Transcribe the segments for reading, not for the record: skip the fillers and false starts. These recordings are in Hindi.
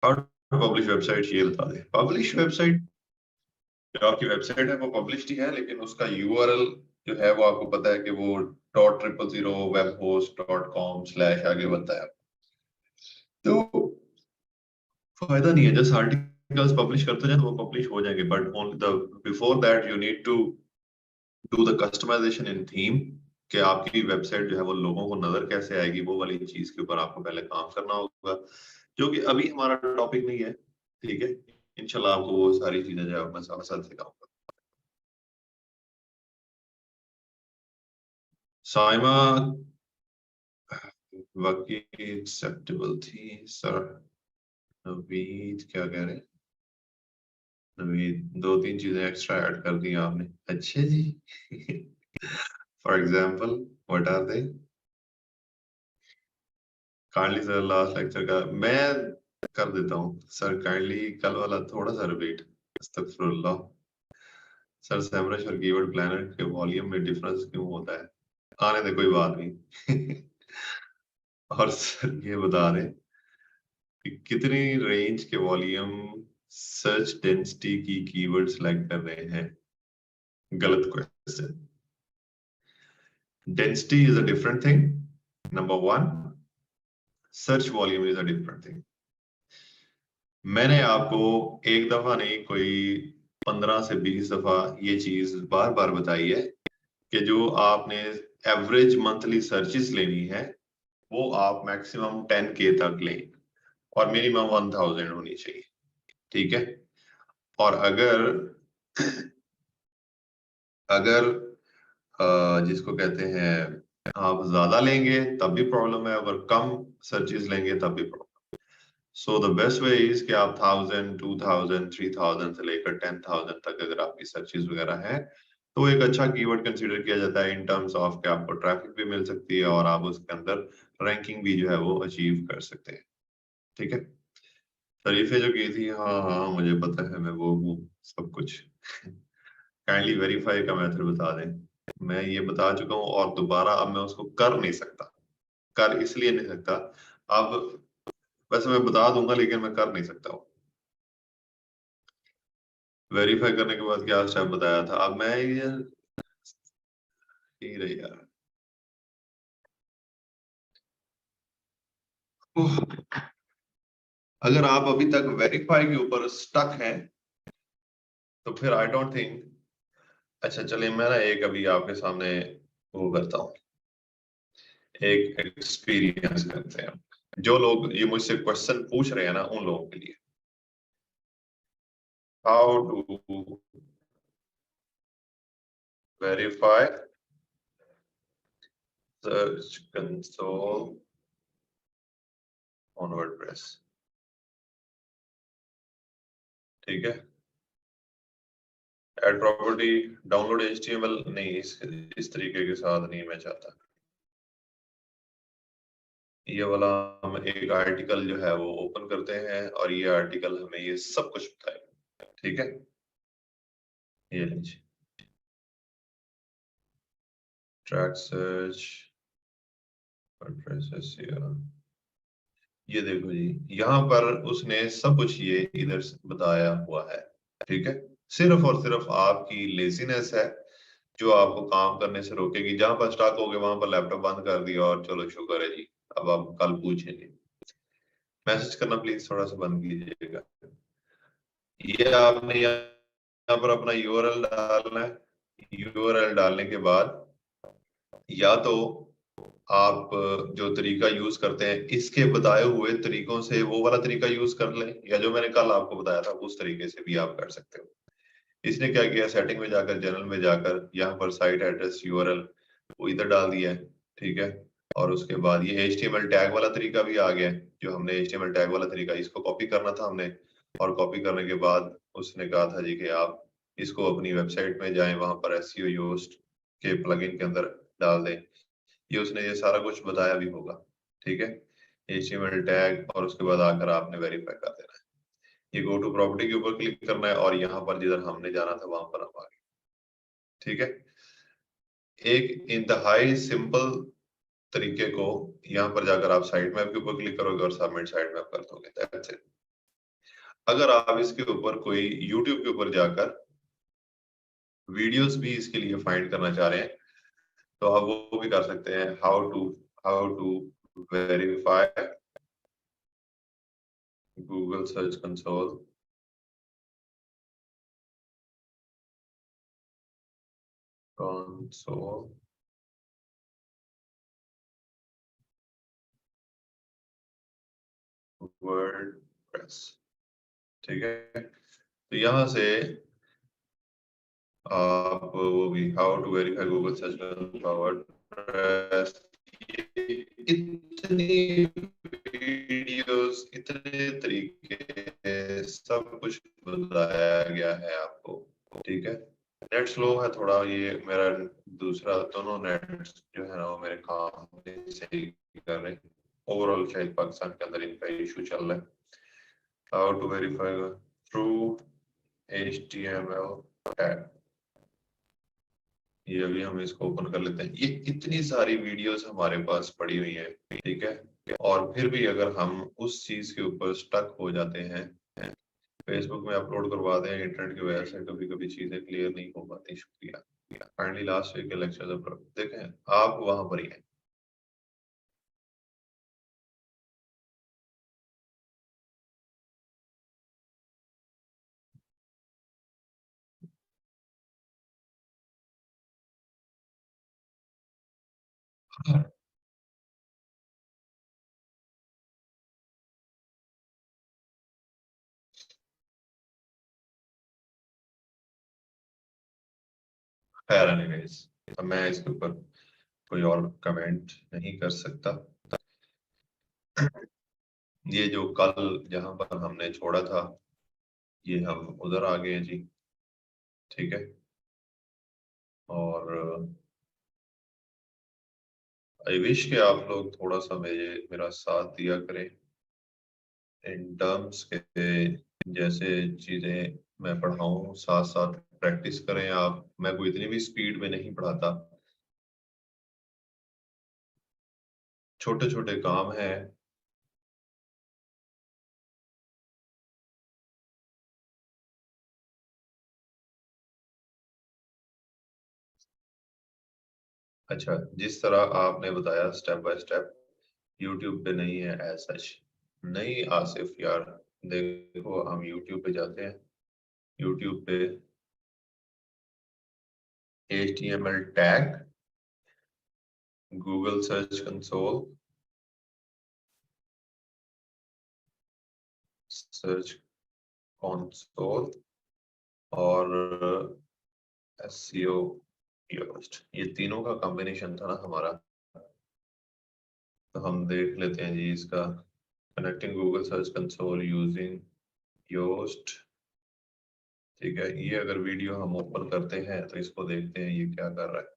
हाउ टू पब्लिश वेबसाइट, ये बता दे। पब्लिश वेबसाइट, जो आपकी वेबसाइट है वो पब्लिश्ड ही है, लेकिन उसका यूआरएल जो है वो आपको पता है कि वो .000webhost.com/ आगे बनता है। तो फायदा नहीं है, जस्ट आर्टिकल्स पब्लिश करते जाए तो वो पब्लिश हो जाएंगे, but only the before that you need to do the customization in theme, कि आपकी वेबसाइट जो है वो लोगों को नजर कैसे आएगी, वो वाली चीज के ऊपर आपको पहले काम करना होगा, जो कि अभी हमारा टॉपिक नहीं है। ठीक है, इंशाल्लाह आपको वो सारी चीजें जो है मैं साथ साथ सिखाऊंगा। साइमा वाकई एक्सेप्टेबल थी सर। नवीद क्या कह रहे हैं? नवीद, दो तीन चीजें एक्स्ट्रा ऐड कर दी आपने, अच्छे जी। For example, what are they? Kindly sir last lecture का मैं कर देता हूँ सर, काइंडली कल वाला थोड़ा सा रिपीट। अस्तगफुरुल्लाह सर, सैमरश और कीवर्ड प्लानर के वॉल्यूम में डिफरेंस क्यों होता है? आने दे, कोई बात नहीं। और सर ये बता दें कि कितनी रेंज के वॉल्यूम सर्च डेंसिटी की कीवर्ड सेलेक्ट कर रहे हैं? गलत question. Density is a different thing, number one. Search volume is a different thing. मैंने आपको एक दफा नहीं, कोई 15 से 20 दफा ये चीज बार बार बताई है कि जो आपने एवरेज मंथली सर्चेस लेनी है वो आप मैक्सिमम 10K तक लें और मिनिमम 1000 होनी चाहिए। ठीक है, और अगर अगर जिसको कहते हैं आप ज्यादा लेंगे तब भी प्रॉब्लम है, अगर कम सर्चेस लेंगे तब भी problem. So the best way is कि आप 1000, 2000, 3000 से लेकर 10,000 तक अगर आपकी सर्चेस वगैरह है तो एक अच्छा कीवर्ड कंसीडर किया जाता है, इन टर्म्स ऑफ कि आपको ट्रैफिक भी मिल सकती है और आप उसके अंदर रैंकिंग भी जो है वो अचीव कर सकते हैं। ठीक है, तारीफें जो की थी, हाँ हाँ मुझे पता है, मैं वो हूँ सब कुछ। काइंडली वेरीफाई का मेथड बता दें। मैं ये बता चुका हूँ और दोबारा अब मैं उसको कर नहीं सकता। कर इसलिए नहीं सकता, अब वैसे मैं बता दूंगा लेकिन मैं कर नहीं सकता हूँ। वेरीफाई करने के बाद क्या स्टेप बताया था, अब मैं ये ही रही यार। उह, अगर आप अभी तक वेरीफाई के ऊपर स्टक हैं तो फिर आई डोंट थिंक। अच्छा चलिए, मैं ना एक अभी आपके सामने वो करता हूँ, एक एक्सपीरियंस करते हैं। जो लोग ये मुझसे क्वेश्चन पूछ रहे हैं ना, उन लोगों के लिए, how to verify search console on WordPress. ठीक है, एड प्रॉपर्टी, डाउनलोड HTML नहीं, इस तरीके के साथ नहीं मैं चाहता। ये वाला हम एक आर्टिकल जो है वो ओपन करते हैं और ये आर्टिकल हमें ये सब कुछ बताएगा। ठीक है, ये लीजिए, ट्रैक सर्च वर्डप्रेस SEO। ये देखो जी, यहाँ पर उसने सब कुछ ये इधर बताया हुआ है। ठीक है, सिर्फ और सिर्फ आपकी लेजीनेस है जो आपको काम करने से रोकेगी। जहां पर स्टॉक हो गए वहां पर लैपटॉप बंद कर दिया और चलो शुक्र है जी, अब आप कल पूछेंगे। मैसेज करना प्लीज थोड़ा सा बंद कीजिएगा। ये आपने यहाँ पर अपना यूआरएल डालना है। यूआरएल डालने के बाद या तो आप जो तरीका यूज करते हैं इसके बताए हुए तरीकों से वो वाला तरीका यूज कर लें, या जो मैंने कल आपको बताया था उस तरीके से भी आप कर सकते हो। इसने क्या किया, सेटिंग में जाकर, जनरल में जाकर, यहाँ पर साइट एड्रेस यूआरएल वो इधर डाल दिया है। ठीक है, और उसके बाद ये HTML टैग वाला तरीका भी आ गया है। जो हमने HTML टैग वाला तरीका, इसको कॉपी करना था हमने, और कॉपी करने के बाद उसने कहा था जी कि आप इसको अपनी वेबसाइट में जाएं, वहां पर SEO योस्ट के प्लगइन के अंदर डाल दें। ये उसने ये सारा कुछ बताया भी होगा। ठीक है, HTML टैग, और उसके बाद आकर आपने वेरीफाई कर देना है। ये गो टू प्रॉपर्टी के ऊपर क्लिक करना है और यहाँ पर जिधर हमने जाना था वहां पर हम आ गए। ठीक है, एक इंतहाई सिंपल तरीके को यहाँ पर जाकर आप साइट मैप के ऊपर क्लिक करोगे और सबमिट साइट मैप कर दोगे, दैट्स इट। अगर आप इसके ऊपर कोई YouTube के ऊपर जाकर वीडियोस भी इसके लिए फाइंड करना चाह रहे हैं तो आप वो भी कर सकते हैं। How to verify Google search console WordPress. ठीक है, तो यहाँ से आप वो भी how to verify Google search console WordPress, इतनी वीडियोस, इतने तरीके, सब कुछ बताया गया है आपको। ठीक है, नेट स्लो है थोड़ा, ये मेरा दूसरा दोनों नेट जो है ना वो मेरे काम नहीं सही कर रहे। ओवरऑल शायद पाकिस्तान के अंदर इनका इशू चल रहा है। How to verify through HTML tag, ये अभी हम इसको ओपन कर लेते हैं। ये इतनी सारी वीडियोस हमारे पास पड़ी हुई है, ठीक है, और फिर भी अगर हम उस चीज के ऊपर स्टक हो जाते हैं, फेसबुक में अपलोड करवा दें, इंटरनेट की वजह से कभी कभी चीजें क्लियर नहीं हो पाती। शुक्रिया, काइंडली लास्ट वीक के लेक्चर देखें, आप वहां पर ही हैं। खैर एनीवेज, अब मैं इसके ऊपर कोई और कमेंट नहीं कर सकता। ये जो कल जहां पर हमने छोड़ा था, ये हम उधर आ गए हैं जी। ठीक है, और आई विश कि आप लोग थोड़ा सा मेरा साथ दिया करें इन टर्म्स के, जैसे चीजें मैं पढ़ाऊं साथ साथ प्रैक्टिस करें आप। मैं कोई इतनी भी स्पीड में नहीं पढ़ाता, छोटे छोटे काम हैं। अच्छा, जिस तरह आपने बताया स्टेप बाय स्टेप, यूट्यूब पे नहीं है एज सच। नहीं आसिफ यार, देखो हम यूट्यूब पे जाते हैं, यूट्यूब पे HTML tag, Google search console, search console और SEO योस्ट, ये तीनों का कॉम्बिनेशन था ना हमारा। तो हम देख लेते हैं जी इसका, connecting Google search console using Yoast. ठीक है, ये अगर वीडियो हम ओपन करते हैं तो इसको देखते हैं ये क्या कर रहा है।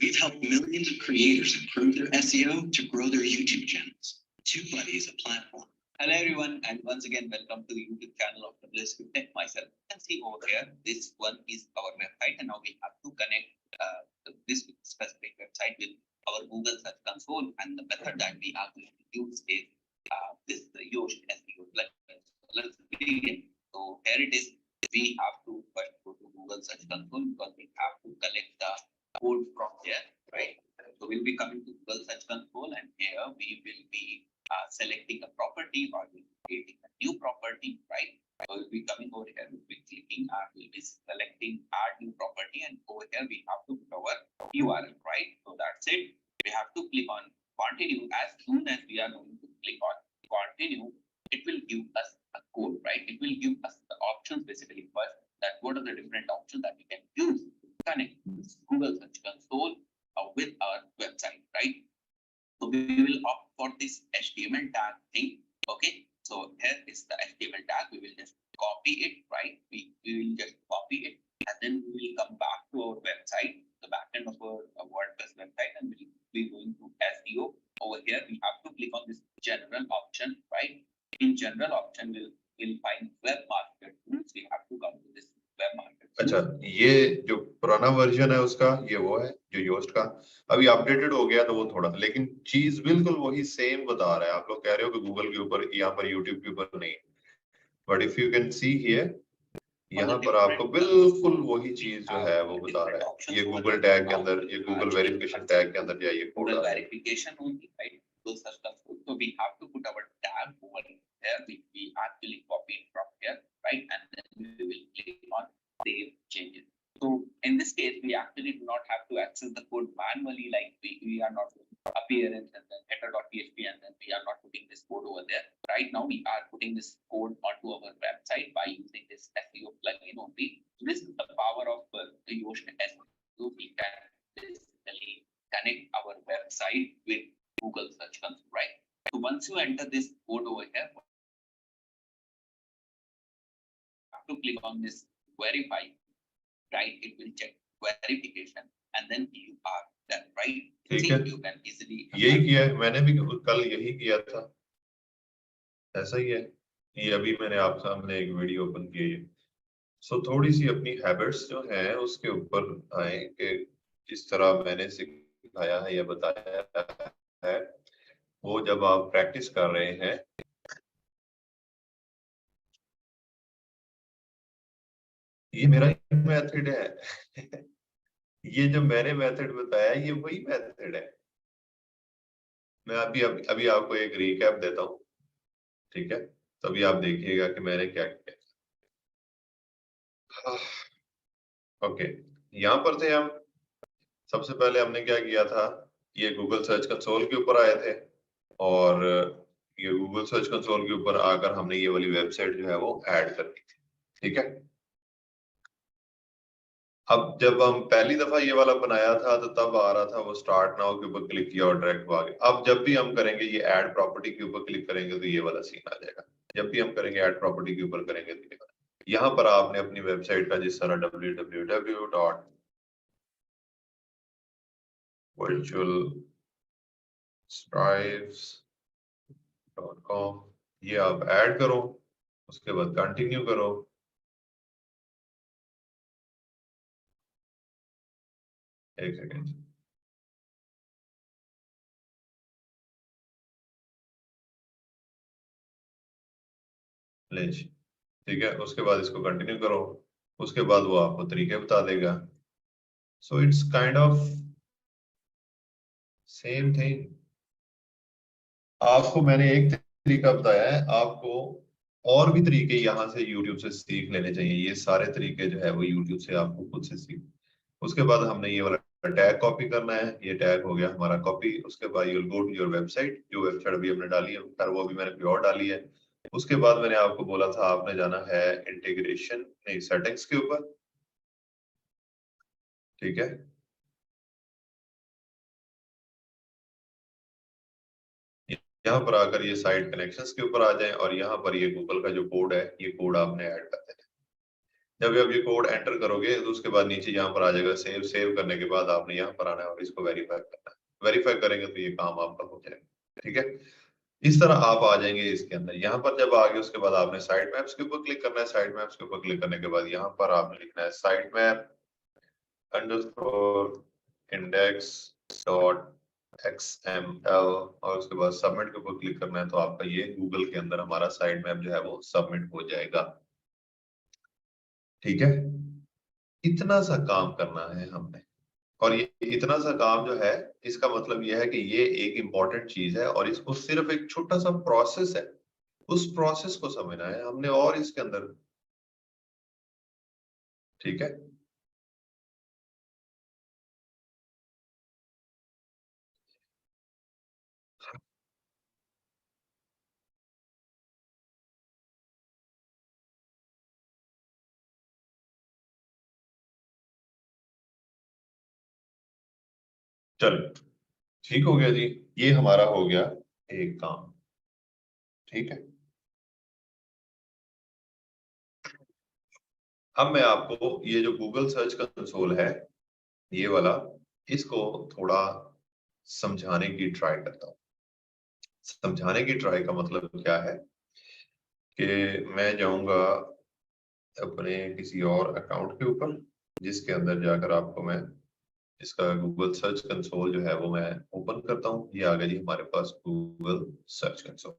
We've helped millions of creators improve their SEO to grow their YouTube channels. TubeBuddy is a platform. Hello everyone, and once again welcome to the YouTube channel of WSQ Tech. Myself, you can see over here, this one is our website, and now we have to connect this specific website with our Google Search Console, and the method that we are going to use is this Yoast SEO plugin. So let's begin. So here it is. We have to first go to Google Search Console because we have to collect the code from there, right? So we'll be coming to Google Search Console, and here we will be selecting a property, or we'll be creating a new property, right? So we'll be coming over here, we'll be clicking, we'll be selecting add new property, and over here we have to put our URL, right? So that's it. We have to click on continue. As soon as we are going to click on continue, it will give us a code, right? It will give us the options basically first, that what are the different options that we can use to connect this Google Search Console with our website, right? So we will opt for this HTML tag thing. Okay, so here is the HTML tag. We will just copy it, right? We will just copy it, and then we will come back to our website, the backend of our WordPress website, and we'll be going to SEO. Over here we have to click on this general option, right? In general option we'll find web market tools. We have to come to this web market. अच्छा, ये जो पुराना वर्जन है उसका, ये वो है जो योस्ट का, अभी अपडेटेड हो गया तो वो थोड़ा, लेकिन चीज बिल्कुल वही सेम बता रहा है। आप लोग कह रहे हो कि गूगल के ऊपर, यहाँ पर यूट्यूब के ऊपर नहीं, but if you can see here, यहाँ पर आपको बिल्कुल वही चीज जो है वो बता रहा है। ये गूगल टैग के अंदर, ये गूगल वेरिफिकेशन टैग के अंदर जाइए, कोड वेरिफिकेशन होगी, राइट? तो such stuff, so we have to put our tag over there, which we actually copied from here, right? And then we will click on save changes. So in this case, we actually do not have to access the code manually, like we are not appearance and then header.php, and then we are not putting this code over there. Right now, we are putting this code onto our website by using this SEO plugin only. So this is the power of the Yoast SEO. We can basically connect our website with Google Search Console, right? So once you enter this code over here, you have to click on this verify, right? It will check verification, and then you are done, right? ठीक है, you can easily यही किया है मैंने भी, कल यही किया था, ऐसा ही है। ये अभी मैंने आप सामने एक वीडियो ओपन की है। सो थोड़ी सी अपनी हैबिट्स जो हैं उसके ऊपर आए कि जिस तरह मैंने सिखाया है या बताया है, वो जब आप प्रैक्टिस कर रहे हैं, ये मेरा मेथड है ये जो मैंने मेथड बताया ये वही मेथड है। मैं अभी आपको एक रिकैप देता हूँ, ठीक है? तभी आप देखिएगा कि मैंने क्या किया। ओके, यहाँ पर थे हम। सबसे पहले हमने क्या किया था, ये गूगल सर्च कंसोल के ऊपर आए थे, और ये गूगल सर्च कंसोल के ऊपर आकर हमने ये वाली वेबसाइट जो है वो ऐड कर दी थी, ठीक है? अब जब हम पहली दफा ये वाला बनाया था तो तब आ रहा था वो स्टार्ट नाउ के ऊपर क्लिक किया और डायरेक्ट आ गया। अब जब भी हम करेंगे ये ऐड प्रॉपर्टी के ऊपर क्लिक करेंगे तो ये वाला सीन आ जाएगा। जब भी हम करेंगे ऐड प्रॉपर्टी के ऊपर करेंगे तो ये वाला। यहाँ पर आपने अपनी वेबसाइट का जिस तरह www.virtualstripes.com ये आप ऐड करो, उसके बाद कंटिन्यू करो। एक सेकेंड, ठीक है? उसके बाद इसको कंटिन्यू करो, उसके बाद वो आपको तरीके बता देगा। So it's kind of same thing. आपको मैंने एक तरीका बताया है, आपको और भी तरीके यहाँ से YouTube से सीख लेने चाहिए। ये सारे तरीके जो है वो YouTube से आपको खुद से सीख। उसके बाद हमने ये वाला टैग कॉपी करना है, ये टैग हो गया हमारा कॉपी। उसके बाद you will go to your website, जो वेबसाइट अभी हमने डाली है पर वो भी मैंने कोई और डाली है। उसके बाद मैंने आपको बोला था आपने जाना है इंटीग्रेशन नहीं सेटिंग्स के ऊपर, ठीक है? यहाँ पर आकर ये साइट कनेक्शंस के ऊपर आ जाएं और यहाँ पर ये गूगल का जो कोड है ये कोड आपने ऐड कर देना। जब आप ये कोड एंटर करोगे तो उसके बाद नीचे यहाँ पर आ जाएगा सेव। सेव करने के बाद आपने यहाँ पर आना है और इसको वेरीफाई करना है। वेरीफाई करेंगे तो ये काम आपका हो जाएगा, ठीक है? इस तरह आप आ जाएंगे इसके अंदर। यहाँ पर जब आ गए उसके बाद आपने साइट मैप्स के ऊपर क्लिक करना है। साइट मैप्स के ऊपर क्लिक करने के बाद यहाँ पर आपने लिखना है site map underscore index dot XML और उसके बाद सबमिट के ऊपर क्लिक करना है तो आपका ये गूगल के अंदर हमारा साइट मैप जो है वो सबमिट हो जाएगा, ठीक है? इतना सा काम करना है हमने, और ये इतना सा काम जो है इसका मतलब ये है कि ये एक इंपॉर्टेंट चीज है और इसको सिर्फ एक छोटा सा प्रोसेस है, उस प्रोसेस को समझना है हमने और इसके अंदर, ठीक है? चलो ठीक हो गया जी, ये हमारा हो गया एक काम, ठीक है? अब मैं आपको ये जो गूगल सर्च कंसोल है ये वाला, इसको थोड़ा समझाने की ट्राई करता हूँ। समझाने की ट्राई का मतलब क्या है कि मैं जाऊंगा अपने किसी और अकाउंट के ऊपर जिसके अंदर जाकर आपको मैं इसका गूगल सर्च कंसोल जो है वो मैं ओपन करता हूँ। ये आ गया जी हमारे पास गूगल सर्च कंसोल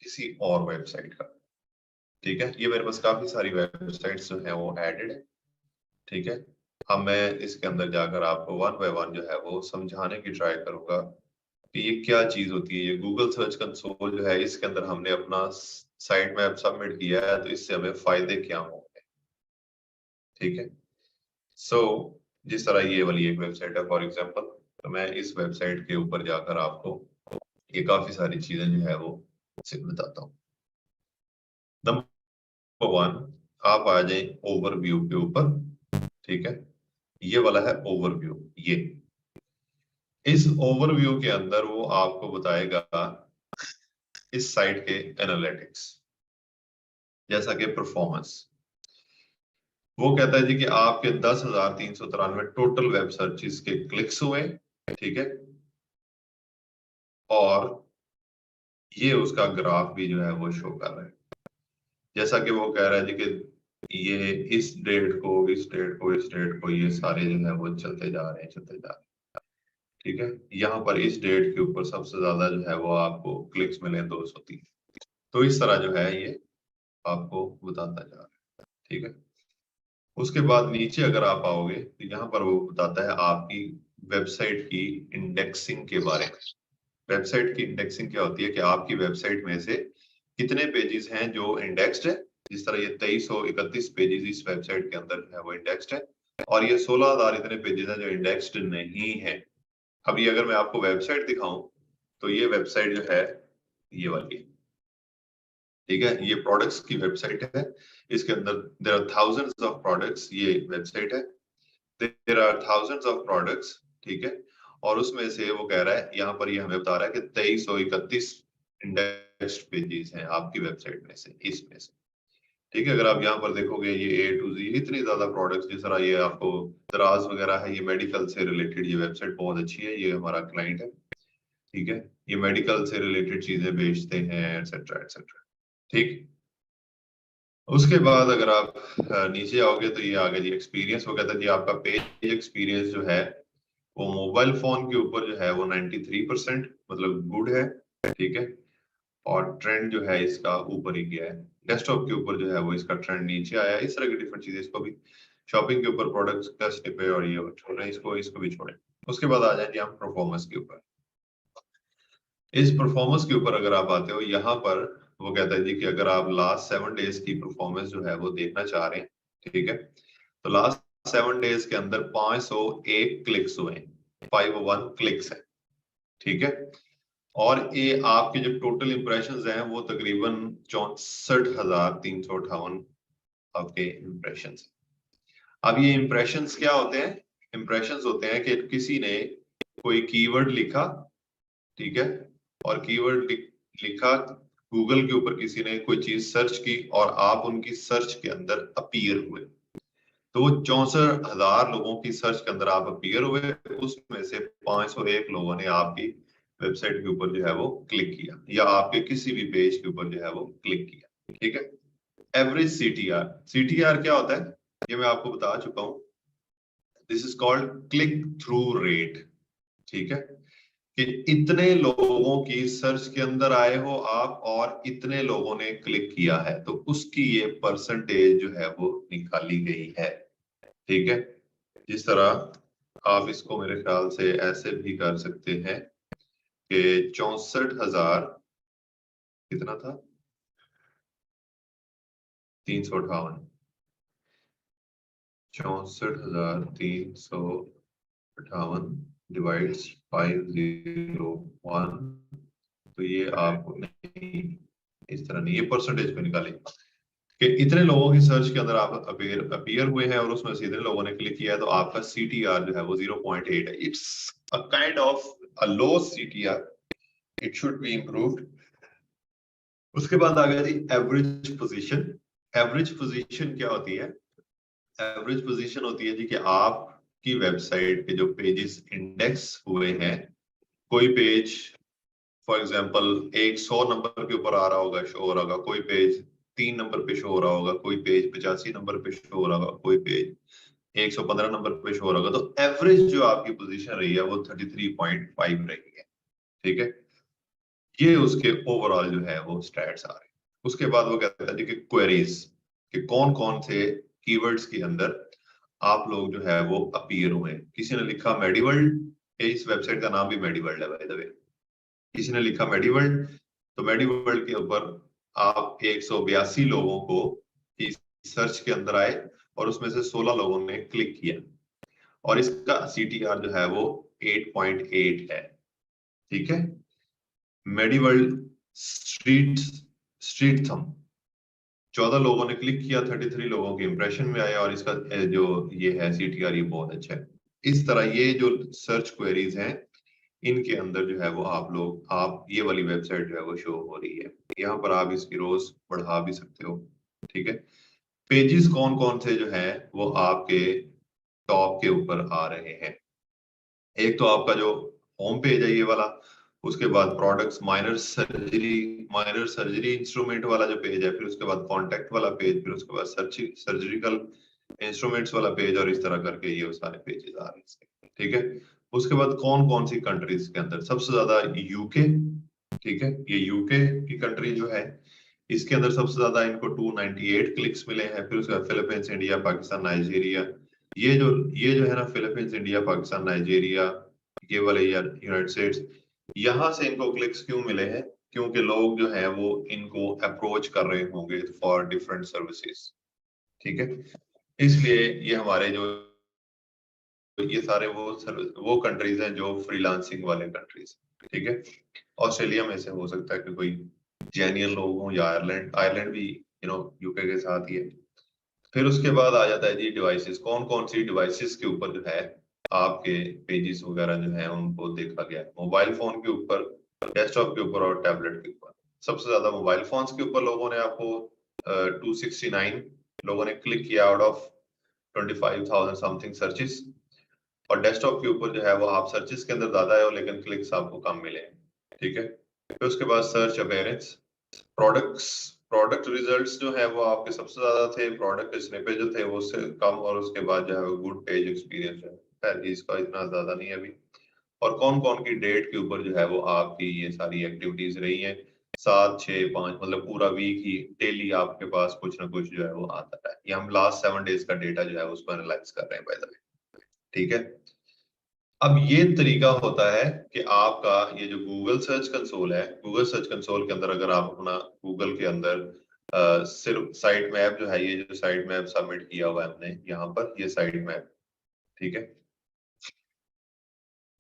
किसी और वेबसाइट का। ठीक है, ये मेरे पास काफी सारी वेबसाइट्स जो है वो एडेड है। ठीक है, अब मैं इसके अंदर जाकर आपको वन बाय वन जो है वो समझाने की ट्राई करूंगा कि ये क्या चीज होती है। ये गूगल सर्च कंसोल जो है, इसके अंदर हमने अपना साइट मैप सबमिट किया है, तो इससे हमें फायदे क्या होंगे। ठीक है, सो जिस तरह ये वाली एक वेबसाइट है फॉर एग्जांपल, तो मैं इस वेबसाइट के ऊपर जाकर आपको ये काफी सारी चीजें जो है वो बताता हूँ। नंबर वन, आप आ जाए ओवरव्यू के ऊपर। ठीक है, ये वाला है ओवरव्यू। ये इस ओवरव्यू के अंदर वो आपको बताएगा इस साइट के एनालिटिक्स, जैसा कि परफॉर्मेंस। वो कहता है जी कि आपके 10,393 टोटल वेब सर्चेस के क्लिक्स हुए। ठीक है, और ये उसका ग्राफ भी जो है वो शो कर रहा है, जैसा कि वो कह रहा है जी कि ये इस डेट को, इस डेट को, इस डेट को, ये सारे जो है वो चलते जा रहे हैं, चलते जा रहे हैं। ठीक है, यहाँ पर इस डेट के ऊपर सबसे ज्यादा जो है वो आपको क्लिक्स मिले 203। तो इस तरह जो है ये आपको बताता जा रहा है। ठीक है, उसके बाद नीचे अगर आप आओगे तो यहाँ पर वो बताता है आपकी वेबसाइट की इंडेक्सिंग के बारे में। वेबसाइट की इंडेक्सिंग क्या होती है कि आपकी वेबसाइट में से कितने पेजेस हैं जो इंडेक्स्ड है। जिस तरह ये 2331 पेजेस इस वेबसाइट के अंदर है वो इंडेक्स्ड है, और ये 16,000 इतने पेजेस हैं जो इंडेक्स्ड नहीं है। अभी अगर मैं आपको वेबसाइट दिखाऊं तो ये वेबसाइट जो है ये वाली है। ठीक है, ये प्रोडक्ट्स की वेबसाइट है। इसके अंदर there are thousands of products, ये वेबसाइट है। There are thousands of products. ठीक है, और उसमें से वो कह रहा है, यहाँ पर ये हमें बता रहा है कि 2331 इंडेक्स्ड पेजेस हैं आपकी वेबसाइट में से, इसमें से। ठीक है, अगर आप यहाँ पर देखोगे ये A to Z इतनी ज्यादा प्रोडक्ट्स, जिस तरह ये आपको दराज वगैरह है, ये मेडिकल से रिलेटेड ये वेबसाइट बहुत अच्छी है, ये हमारा क्लाइंट है। ठीक है, ये मेडिकल से रिलेटेड चीजें बेचते हैं, एटसेट्रा एटसेट्रा। ठीक, उसके बाद अगर आप नीचे आओगे तो ये आगे जी एक्सपीरियंस, वो कहता है जी आपका पेज एक्सपीरियंस जो है वो मोबाइल फोन के ऊपर जो है वो 93% मतलब गुड है। ठीक है, और ट्रेंड जो है इसका ऊपर ही गया है। डेस्कटॉप के ऊपर जो है वो इसका ट्रेंड नीचे आया है। इस तरह की डिफरेंट चीजें, इसको भी शॉपिंग के ऊपर प्रोडक्ट्स का स्निप है, और ये छोड़ रहे हैं, इसको इसको भी छोड़ें। उसके बाद आ जाए जी हम परफॉर्मेंस के ऊपर। इस परफॉर्मेंस के ऊपर अगर आप आते हो, यहाँ पर वो कहता है जी कि अगर आप लास्ट 7 डेज की परफॉर्मेंस जो है वो देखना चाह रहे हैं, ठीक है, तो लास्ट 7 डेज के अंदर 501 क्लिक्स हुए, 501 क्लिक्स है। ठीक है, और ये आपके जो टोटल इंप्रेशंस हैं वो तकरीबन 64,358 आपके इंप्रेशंस। अब ये इंप्रेशंस क्या होते हैं? इंप्रेशंस होते हैं कि किसी ने कोई कीवर्ड लिखा, ठीक है, और कीवर्ड लिखा, गूगल के ऊपर किसी ने कोई चीज सर्च की और आप उनकी सर्च के अंदर अपीयर हुए। तो वो 64,000 लोगों की सर्च के अंदर आप अपीयर हुए, उसमें से 501 लोगों ने आपकी वेबसाइट के ऊपर जो है वो क्लिक किया, या आपके किसी भी पेज के ऊपर जो है वो क्लिक किया। ठीक है, एवरेज CTR, CTR क्या होता है ये मैं आपको बता चुका हूं। This is called click through rate. ठीक है, कि इतने लोगों की सर्च के अंदर आए हो आप और इतने लोगों ने क्लिक किया है, तो उसकी ये परसेंटेज जो है वो निकाली गई है। ठीक है, जिस तरह आप इसको मेरे ख्याल से ऐसे भी कर सकते हैं कि 64,000 कितना था, 358, 64,358 डिवाइड्स 501, तो ये आपको नहीं, इस तरह नहीं, ये परसेंटेज पे निकाले कि इतने लोगों की सर्च के अंदर आप अपीयर हुए हैं और उसमें से इतने लोगों ने क्लिक किया है, तो आपका CTR जो है वो 0.8 है। It's a kind of a low CTR, it should be improved. उसके बाद आ गया जी एवरेज पोजीशन। एवरेज पोजीशन क्या होती है? एवरेज पोजीशन होती है जी कि आपकी वेबसाइट के जो पेजेस इंडेक्स हुए हैं, कोई पेज फॉर एग्जांपल 100 नंबर के ऊपर आ रहा होगा, शो हो रहा होगा, कोई पेज 3 नंबर पे शो हो रहा होगा, कोई पेज 85 नंबर पे शो हो रहा होगा, कोई पेज 115 नंबर पे शो हो रहा होगा, तो एवरेज जो आपकी पोजीशन रही है वो 33.5 रही है। ठीक है, ये उसके ओवरऑल जो है वो स्टैट्स आ रहे हैं। उसके बाद वो कहता है जी कि क्वेरीज, कि कौन कौन से कीवर्ड्स के अंदर आप लोग जो है वो अपीयर हुए। किसी ने लिखा मेडिवर्ल्ड, इस वेबसाइट का नाम भी मेडिवर्ल्ड है बाय द वे। किसी ने लिखा मेडिवर्ल्ड, तो मेडिवर्ल्ड के ऊपर आप 182 लोगों को सर्च के अंदर आए और उसमें से 16 लोगों ने क्लिक किया और इसका CTR जो है वो 8.8 है। ठीक है। मेडिवर्ल्ड स्ट्रीट थम, 14 लोगों ने क्लिक किया, 33 लोगों के इंप्रेशन में आया और इसका जो ये है CTR ये बहुत अच्छा है। इस तरह ये जो सर्च क्वेरीज हैं इनके अंदर जो है वो आप ये वाली वेबसाइट जो है वो शो हो रही है। यहाँ पर आप इसकी रोज बढ़ा भी सकते हो। ठीक है। पेजेस कौन कौन से जो है वो आपके टॉप के ऊपर आ रहे हैं। एक तो आपका जो होम पेज है ये वाला, उसके बाद प्रोडक्ट्स, माइनर सर्जरी इंस्ट्रूमेंट वाला जो पेज है, फिर उसके बाद कॉन्टेक्ट वाला पेज, फिर उसके बाद सर्जिकल इंस्ट्रूमेंट्स वाला पेज, और इस तरह करके ये सारे पेजेस आ रहे हैं। ठीक है। उसके बाद कौन कौन सी कंट्रीज के अंदर सबसे ज्यादा यूके। ठीक है। ये यूके की कंट्री जो है इसके अंदर सबसे ज्यादा इनको 298 क्लिक्स मिले हैं। फिर उसके बाद फिलीपींस, इंडिया, पाकिस्तान, नाइजीरिया। ये जो है ना, फिलीपींस, इंडिया, पाकिस्तान, नाइजीरिया, ये वाले यूनाइटेड स्टेट्स, यहाँ से इनको क्लिक्स क्यों मिले हैं? क्योंकि लोग जो है वो इनको अप्रोच कर रहे होंगे फॉर डिफरेंट सर्विसेज। ठीक है। इसलिए ये हमारे जो ये सारे वो कंट्रीज हैं जो फ्रीलांसिंग वाले कंट्रीज। ठीक है। ऑस्ट्रेलिया में से हो सकता है कि कोई जेन्युइन लोग हों, या आयरलैंड आयरलैंड भी यूके के साथ ही है। फिर उसके बाद आ जाता है जी डिवाइसेस, कौन कौन सी डिवाइसेस के ऊपर जो है आपके पेजेस वगैरह जो है उनको देखा गया है। मोबाइल फोन के ऊपर, डेस्कटॉप के ऊपर और टैबलेट के ऊपर। सबसे ज्यादा मोबाइल फोन्स के ऊपर लोगों ने आपको 269 लोगों ने क्लिक किया आउट ऑफ 25,000 समथिंग सर्चेस। और डेस्कटॉप के ऊपर जो है वो आप सर्चेस के अंदर ज्यादा है लेकिन क्लिक्स आपको कम मिले हैं। ठीक है। फिर उसके बाद सर्च अपेयरेंस, प्रोडक्ट रिजल्ट्स जो है वो आपके सबसे ज्यादा थे, प्रोडक्ट स्निपेज जो थे वो उससे कम, और उसके बाद जो है वो गुड पेज एक्सपीरियंस है। खैर इसका इतना ज्यादा नहीं है अभी। और कौन कौन की डेट के ऊपर जो है वो आपकी ये सारी एक्टिविटीज रही हैं, 7, 6, 5, मतलब पूरा वीक ही डेली आपके पास कुछ ना कुछ जो है वो आता है। ये हम लास्ट 7 डेज का डेटा जो है उसको एनालाइज कर रहे हैं बाय द वे। ठीक है। अब ये तरीका होता है कि आपका ये जो गूगल सर्च कंसोल है, गूगल सर्च कंसोल के अंदर अगर आप अपना गूगल के अंदर सिर्फ साइट मैप जो है, ये जो साइट मैप सबमिट किया हुआ है हमने यहाँ पर, ये साइट मैप। ठीक है।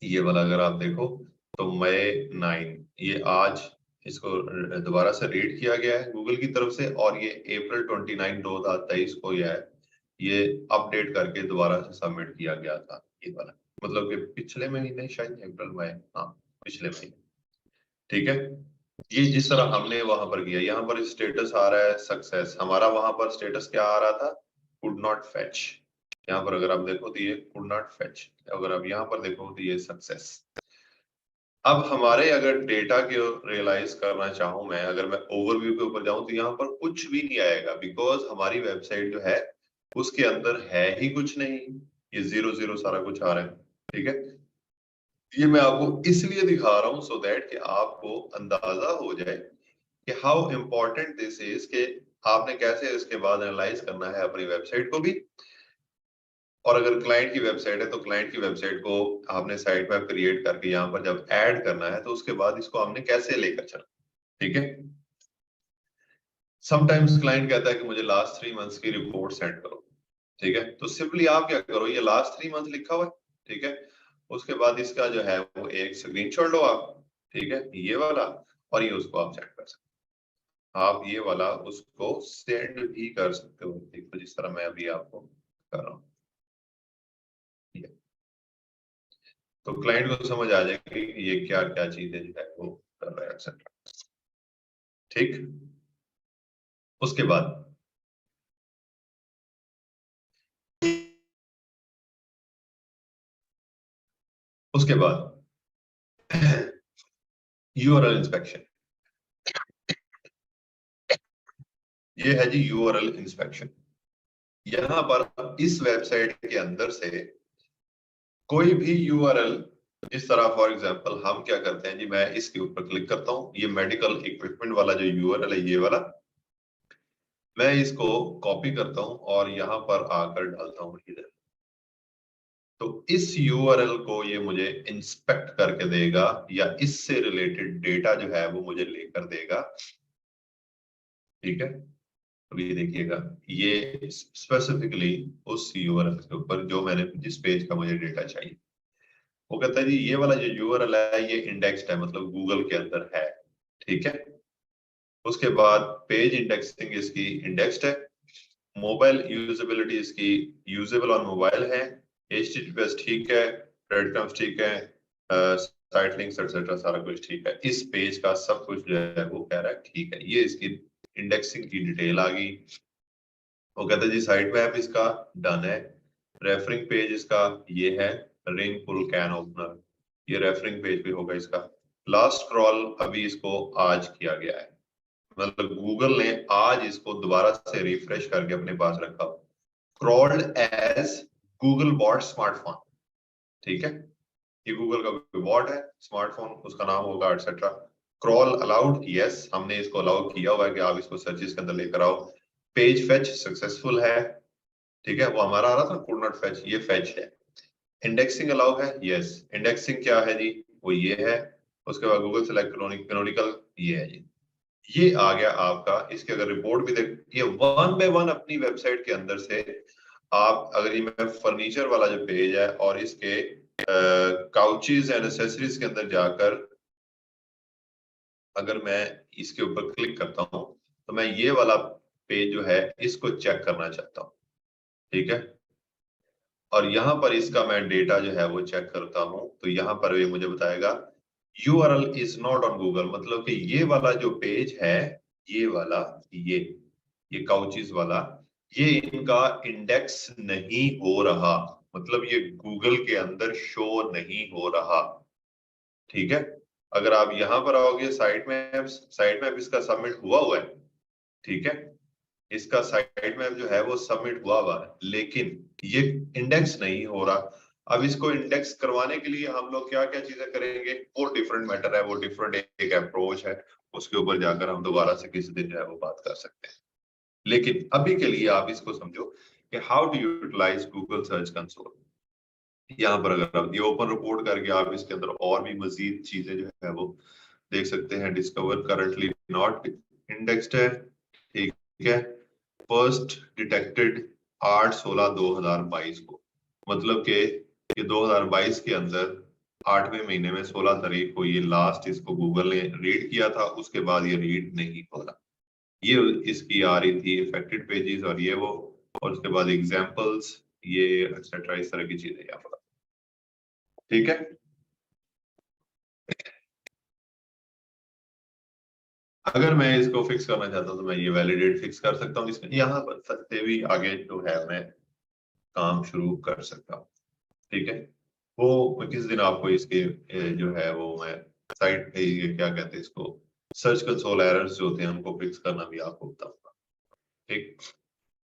ये वाला अगर आप देखो तो मई 9, ये आज इसको दोबारा से रीड किया गया है गूगल की तरफ से, और ये अप्रैल 29 2023 को ये अपडेट करके दोबारा से सबमिट किया गया था ये वाला। मतलब कि पिछले महीने, शायद अप्रैल मई, हाँ पिछले महीने। ठीक है। ये जिस तरह हमने वहां पर किया, यहाँ पर स्टेटस आ रहा है सक्सेस, हमारा वहां पर स्टेटस क्या आ रहा था, कुड नॉट फैच। यहाँ पर अगर आप देखो तो ये कुड नॉट फैच, अगर आप यहाँ पर देखो तो ये सक्सेस। अब हमारे अगर डेटा को रियलाइज करना चाहूं मैं, अगर मैं ओवरव्यू के ऊपर जाऊं तो यहाँ पर कुछ भी नहीं आएगा, बिकॉज हमारी वेबसाइट जो है उसके अंदर है ही कुछ नहीं, ये 0 0 सारा कुछ आ रहा है। ठीक है। ये मैं आपको इसलिए दिखा रहा हूं सो दैट कि आपको अंदाजा हो जाए कि हाउ इंपॉर्टेंट दिस इज, कि आपने कैसे इसके बाद एनालाइज करना है अपनी वेबसाइट को भी। और अगर क्लाइंट की वेबसाइट है तो क्लाइंट की वेबसाइट को आपने साइट मैप क्रिएट करके यहाँ पर जब ऐड करना है तो उसके बाद इसको हमने कैसे लेकर चलना। ठीक है। समटाइम्स क्लाइंट कहता है कि मुझे लास्ट 3 मंथ्स की रिपोर्ट सेंड करो। ठीक है। तो सिंपली आप क्या करो, ये लास्ट 3 मंथ लिखा हुआ है, ठीक है, उसके बाद इसका जो है वो एक स्क्रीनशॉट लो आप। ठीक है। ये वाला, और ये उसको आप सेंड कर सकते हो। आप ये वाला उसको सेंड भी कर सकते हो, देखो जिस तरह मैं अभी आपको कर रहा हूँ। तो क्लाइंट को समझ आ जाएगी कि ये क्या क्या चीजें जो है वो कर रहा है एक्सेट्रा। ठीक। उसके बाद उसके बाद यूआरएल इंस्पेक्शन, ये है जी यूआरएल इंस्पेक्शन। यहाँ पर इस वेबसाइट के अंदर से कोई भी यूआरएल, इस तरह फॉर एग्जांपल हम क्या करते हैं जी, मैं इसके ऊपर क्लिक करता हूँ, ये मेडिकल इक्विपमेंट वाला जो यूआरएल है ये वाला, मैं इसको कॉपी करता हूं और यहाँ पर आकर डालता हूं इधर। तो इस यूआरएल को ये मुझे इंस्पेक्ट करके देगा या इससे रिलेटेड डेटा जो है वो मुझे लेकर देगा। ठीक है, तो ये देखिएगा, ये स्पेसिफिकली उस यूआरएल के ऊपर जो मैंने, जिस पेज का मुझे डेटा चाहिए, वो कहता है जी ये वाला जो यूआरएल है ये इंडेक्स्ड है, मतलब गूगल के अंदर है। ठीक है, उसके बाद पेज इंडेक्सिंग इसकी इंडेक्स्ड है, मोबाइल यूजेबिलिटी इसकी यूजेबल ऑन मोबाइल है, HTTPS ठीक है, ब्रेडक्रम्स ठीक है, साइट लिंक्स एक्सेट्रा सारा कुछ ठीक है। इस पेज का सब कुछ जो है वो कह रहा है ठीक है। ये इसकी इंडेक्सिंग की डिटेल आ गई। वो कहता है जी साइट मैप इसका डन है, रेफरिंग पेज इसका ये है, रिंग फुल कैन ओपनर, ये रेफरिंग पेज भी होगा इसका। लास्ट स्क्रॉल अभी इसको आज किया गया है, मतलब गूगल ने आज इसको दोबारा से रिफ्रेश करके अपने पास रखा। Crawled as Google bot smartphone. ठीक है, ये गूगल का बॉट है, स्मार्टफोन उसका नाम होगा एटसेट्रा। क्रॉल अलाउड, यस हमने इसको अलाउ किया हुआ है कि आप इसको सर्चेस के अंदर लेकर आओ। पेज फेच सक्सेसफुल है, ठीक है, वो हमारा आ रहा था कुड नॉट फेच, ये फेच है। इंडेक्सिंग अलाउ है, यस। इंडेक्सिंग क्या है जी, वो ये है। उसके बाद गूगल सेलेक्ट कैनोनिकल, ये है जी। ये आ गया आपका। इसके अगर रिपोर्ट भी देख, ये वन बाय वन अपनी वेबसाइट के अंदर से आप, अगर ये मैं फर्नीचर वाला जो पेज है और इसके काउचेज एंड एसेसरीज के अंदर जाकर अगर मैं इसके ऊपर क्लिक करता हूं तो मैं ये वाला पेज जो है इसको चेक करना चाहता हूं। ठीक है, और यहाँ पर इसका मैं डेटा जो है वो चेक करता हूं तो यहाँ पर ये मुझे बताएगा URL is not on Google, मतलब कि ये वाला जो पेज है, ये वाला, ये काउचेस वाला, ये इनका इंडेक्स नहीं हो रहा, मतलब ये गूगल के अंदर शो नहीं हो रहा। ठीक है, अगर आप यहाँ पर आओगे साइट मैप इसका सबमिट हुआ है। ठीक है, इसका साइट मैप जो है वो सबमिट हुआ है, लेकिन ये इंडेक्स नहीं हो रहा। अब इसको इंडेक्स करवाने के लिए हम लोग क्या क्या चीजें करेंगे, वो डिफरेंट मैटर है, वो डिफरेंट एक अप्रोच है, उसके ऊपर जाकर हम दोबारा से किसी दिन जो है वो बात कर सकते हैं। लेकिन अभी के लिए आप इसको समझो कि how to utilize Google search console. यहाँ पर अगर आप ये ओपन रिपोर्ट करके आप इसके अंदर और भी मजीद चीजें जो है वो देख सकते हैं। डिस्कवर करंटली नॉट इंडेक्स्ड है, ठीक है, फर्स्ट डिटेक्टेड 8/16/2022 को, मतलब कि ये 2022 के अंदर 8वें महीने में 16 तारीख को ये लास्ट इसको गूगल ने रीड किया था, उसके बाद ये रीड नहीं हो रहा। ये इसकी आ रही थी इफेक्टेड पेजेस और ये वो, और उसके बाद एग्जांपल्स, ये एक्सेट्रा, इस तरह की चीजें यहाँ पर। ठीक है, अगर मैं इसको फिक्स करना चाहता हूँ तो मैं ये वैलिडेट फिक्स कर सकता हूँ इसमें, यहाँ पर सकते भी आगे जो है मैं काम शुरू कर सकता हूँ। ठीक है, वो मैं किस दिन आपको इसके जो है वो मैं साइट पे ये क्या कहते हैं इसको, सर्च कंसोल एरर्स जो होते हैं उनको फिक्स करना भी आपको बताऊंगा। ठीक,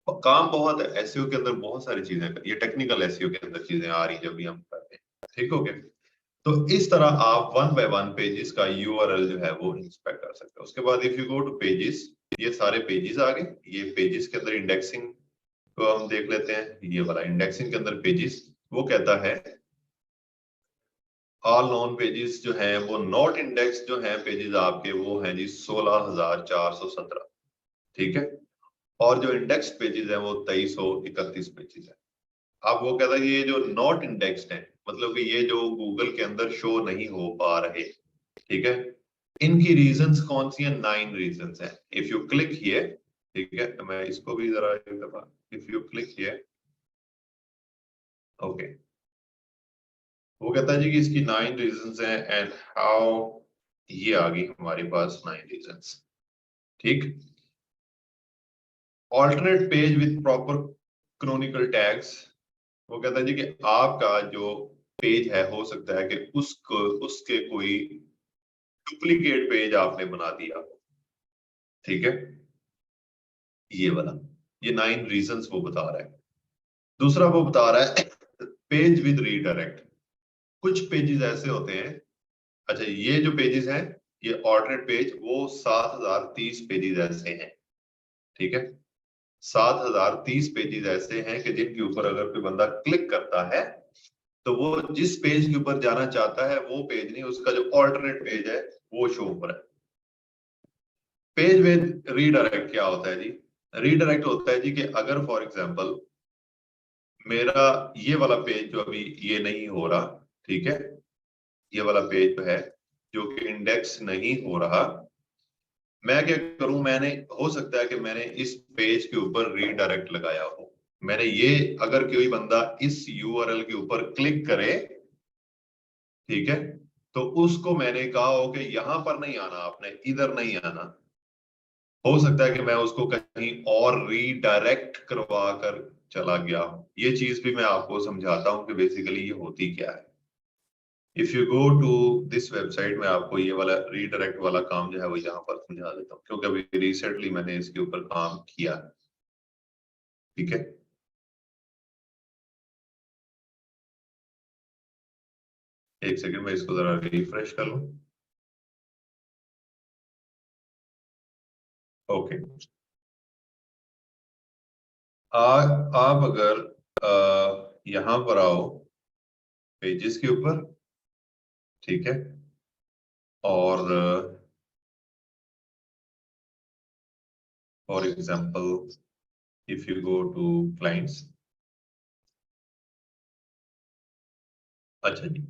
और काम बहुत है एसईओ के अंदर, बहुत सारी चीजें, ये टेक्निकल एसईओ के अंदर चीजें आ रही जब भी हम करते हैं। ठीक हो गया, तो इस तरह आप वन बाय वन पेजेस का यूआरएल जो है वो इंस्पेक्ट कर सकते हैं। उसके बाद if you go two pages, ये सारे पेजेस आ गए। ये पेजेस के अंदर इंडेक्सिंग को हम देख लेते हैं। ये वाला इंडेक्सिंग के अंदर पेजेस, वो कहता है ऑल नॉन पेजेस जो हैं वो नॉट इंडेक्स जो हैं पेजेस आपके, वो हैं जी 16,417। ठीक है, और जो इंडेक्स पेजेस हैं वो 2331 पेजेस हैं। अब वो कहता है ये जो नॉट इंडेक्स्ड है, मतलब कि ये जो गूगल के अंदर शो नहीं हो पा रहे, ठीक है, इनकी रीजंस कौन सी हैं, 9 रीजंस हैं। इफ यू क्लिक हियर, ठीक है, तो मैं इसको भी जरा एक दफा, if you click here, okay, वो कहता है जी कि इसकी 9 रीजंस हैं एंड हाउ, ये आ गई हमारे पास 9 रीजंस। ठीक, alternate page with proper canonical tags, वो कहता है जी कि आपका जो पेज है हो सकता है कि उसको उसके कोई डुप्लीकेट पेज आपने बना दिया। ठीक है, ये वाला, ये 9 रीजंस वो बता रहा है। दूसरा वो बता रहा है पेज विद रीडायरेक्ट। कुछ पेजेस ऐसे होते हैं, अच्छा ये जो पेजेस हैं, ये ऑल्टरनेट पेज वो 7030 पेजेस ऐसे हैं। ठीक है, 7030 पेजेस ऐसे हैं कि जिनके ऊपर अगर कोई बंदा क्लिक करता है तो वो जिस पेज के ऊपर जाना चाहता है वो पेज नहीं, उसका जो ऑल्टरनेट पेज है वो शो हो रहा है। पेज विद रीडायरेक्ट क्या होता है जी? रीडायरेक्ट होता है जी कि अगर फॉर एग्जांपल मेरा ये वाला पेज जो अभी ये नहीं हो रहा, ठीक है, ये वाला पेज है जो कि इंडेक्स नहीं हो रहा, मैं क्या करूं, मैंने हो सकता है कि मैंने इस पेज के ऊपर रीडायरेक्ट लगाया हो, मैंने ये अगर कोई बंदा इस यूआरएल के ऊपर क्लिक करे, ठीक है, तो उसको मैंने कहा हो कि यहां पर नहीं आना, आपने इधर नहीं आना, हो सकता है कि मैं उसको कहीं और रीडायरेक्ट करवा कर चला गया हूं। ये चीज भी मैं आपको समझाता हूं कि बेसिकली ये होती क्या है। If you go to this website में आपको ये वाला रीडायरेक्ट वाला काम जो है वो यहाँ पर समझा देता हूँ, क्योंकि अभी रिसेंटली मैंने इसके ऊपर काम किया है, ठीक है। एक सेकंड में इसको जरा रिफ्रेश कर लूं। ओके, आप अगर यहाँ पर आओ पेजेस के ऊपर, ठीक है, और for example if you go to clients, अच्छा जी,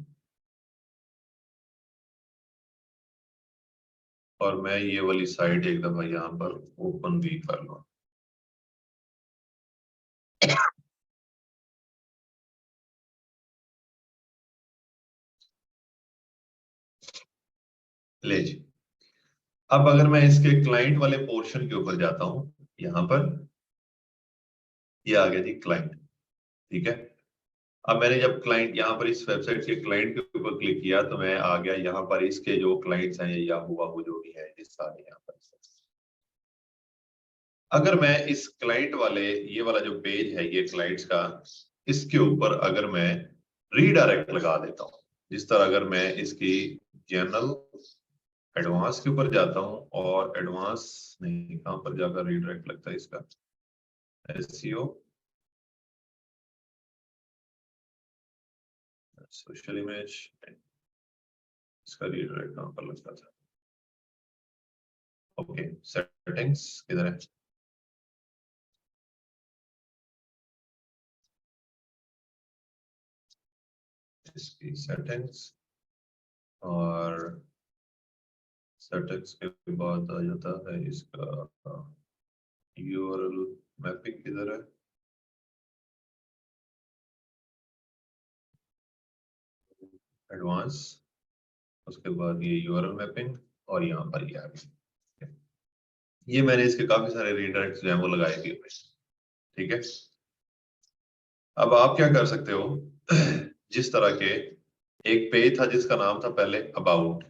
और मैं ये वाली साइट एक दफा यहाँ पर ओपन भी कर लूं। ले जी, अब अगर मैं इसके क्लाइंट वाले पोर्शन के ऊपर जाता हूं, यहाँ पर ये आ गया जी क्लाइंट, ठीक है। अब मैंने जब क्लाइंट यहाँ पर इस वेबसाइट के क्लाइंट के ऊपर क्लिक किया तो मैं आ गया यहाँ पर, इसके जो क्लाइंट्स हैं या हुआ वो जो भी है ये सारे यहाँ पर। अगर मैं इस क्लाइंट वाले ये वाला जो पेज है ये क्लाइंट्स का, इसके ऊपर अगर मैं रीडायरेक्ट लगा देता हूँ, जिस तरह अगर मैं इसकी जनरल एडवांस के ऊपर जाता हूँ, और एडवांस नहीं, कहां पर जाकर रीडायरेक्ट लगता है इसका, एसईओ, सोशल इमेज, इसका रीडायरेक्ट कहां पर लगता था? ओके, सेटिंग्स किधर है? इसकी सेटिंग्स, और सेटिंग्स के बाद आ जाता है इसका यूआरएल मैपिंग किधर है? एडवांस, उसके बाद ये यूआरएल मैपिंग, और यहाँ पर ये आ गया। ये मैंने इसके काफी सारे रीडायरेक्ट्स जो है वो लगाए दिए, ठीक है। अब आप क्या कर सकते हो, जिस तरह के एक पेज था जिसका नाम था पहले अबाउट,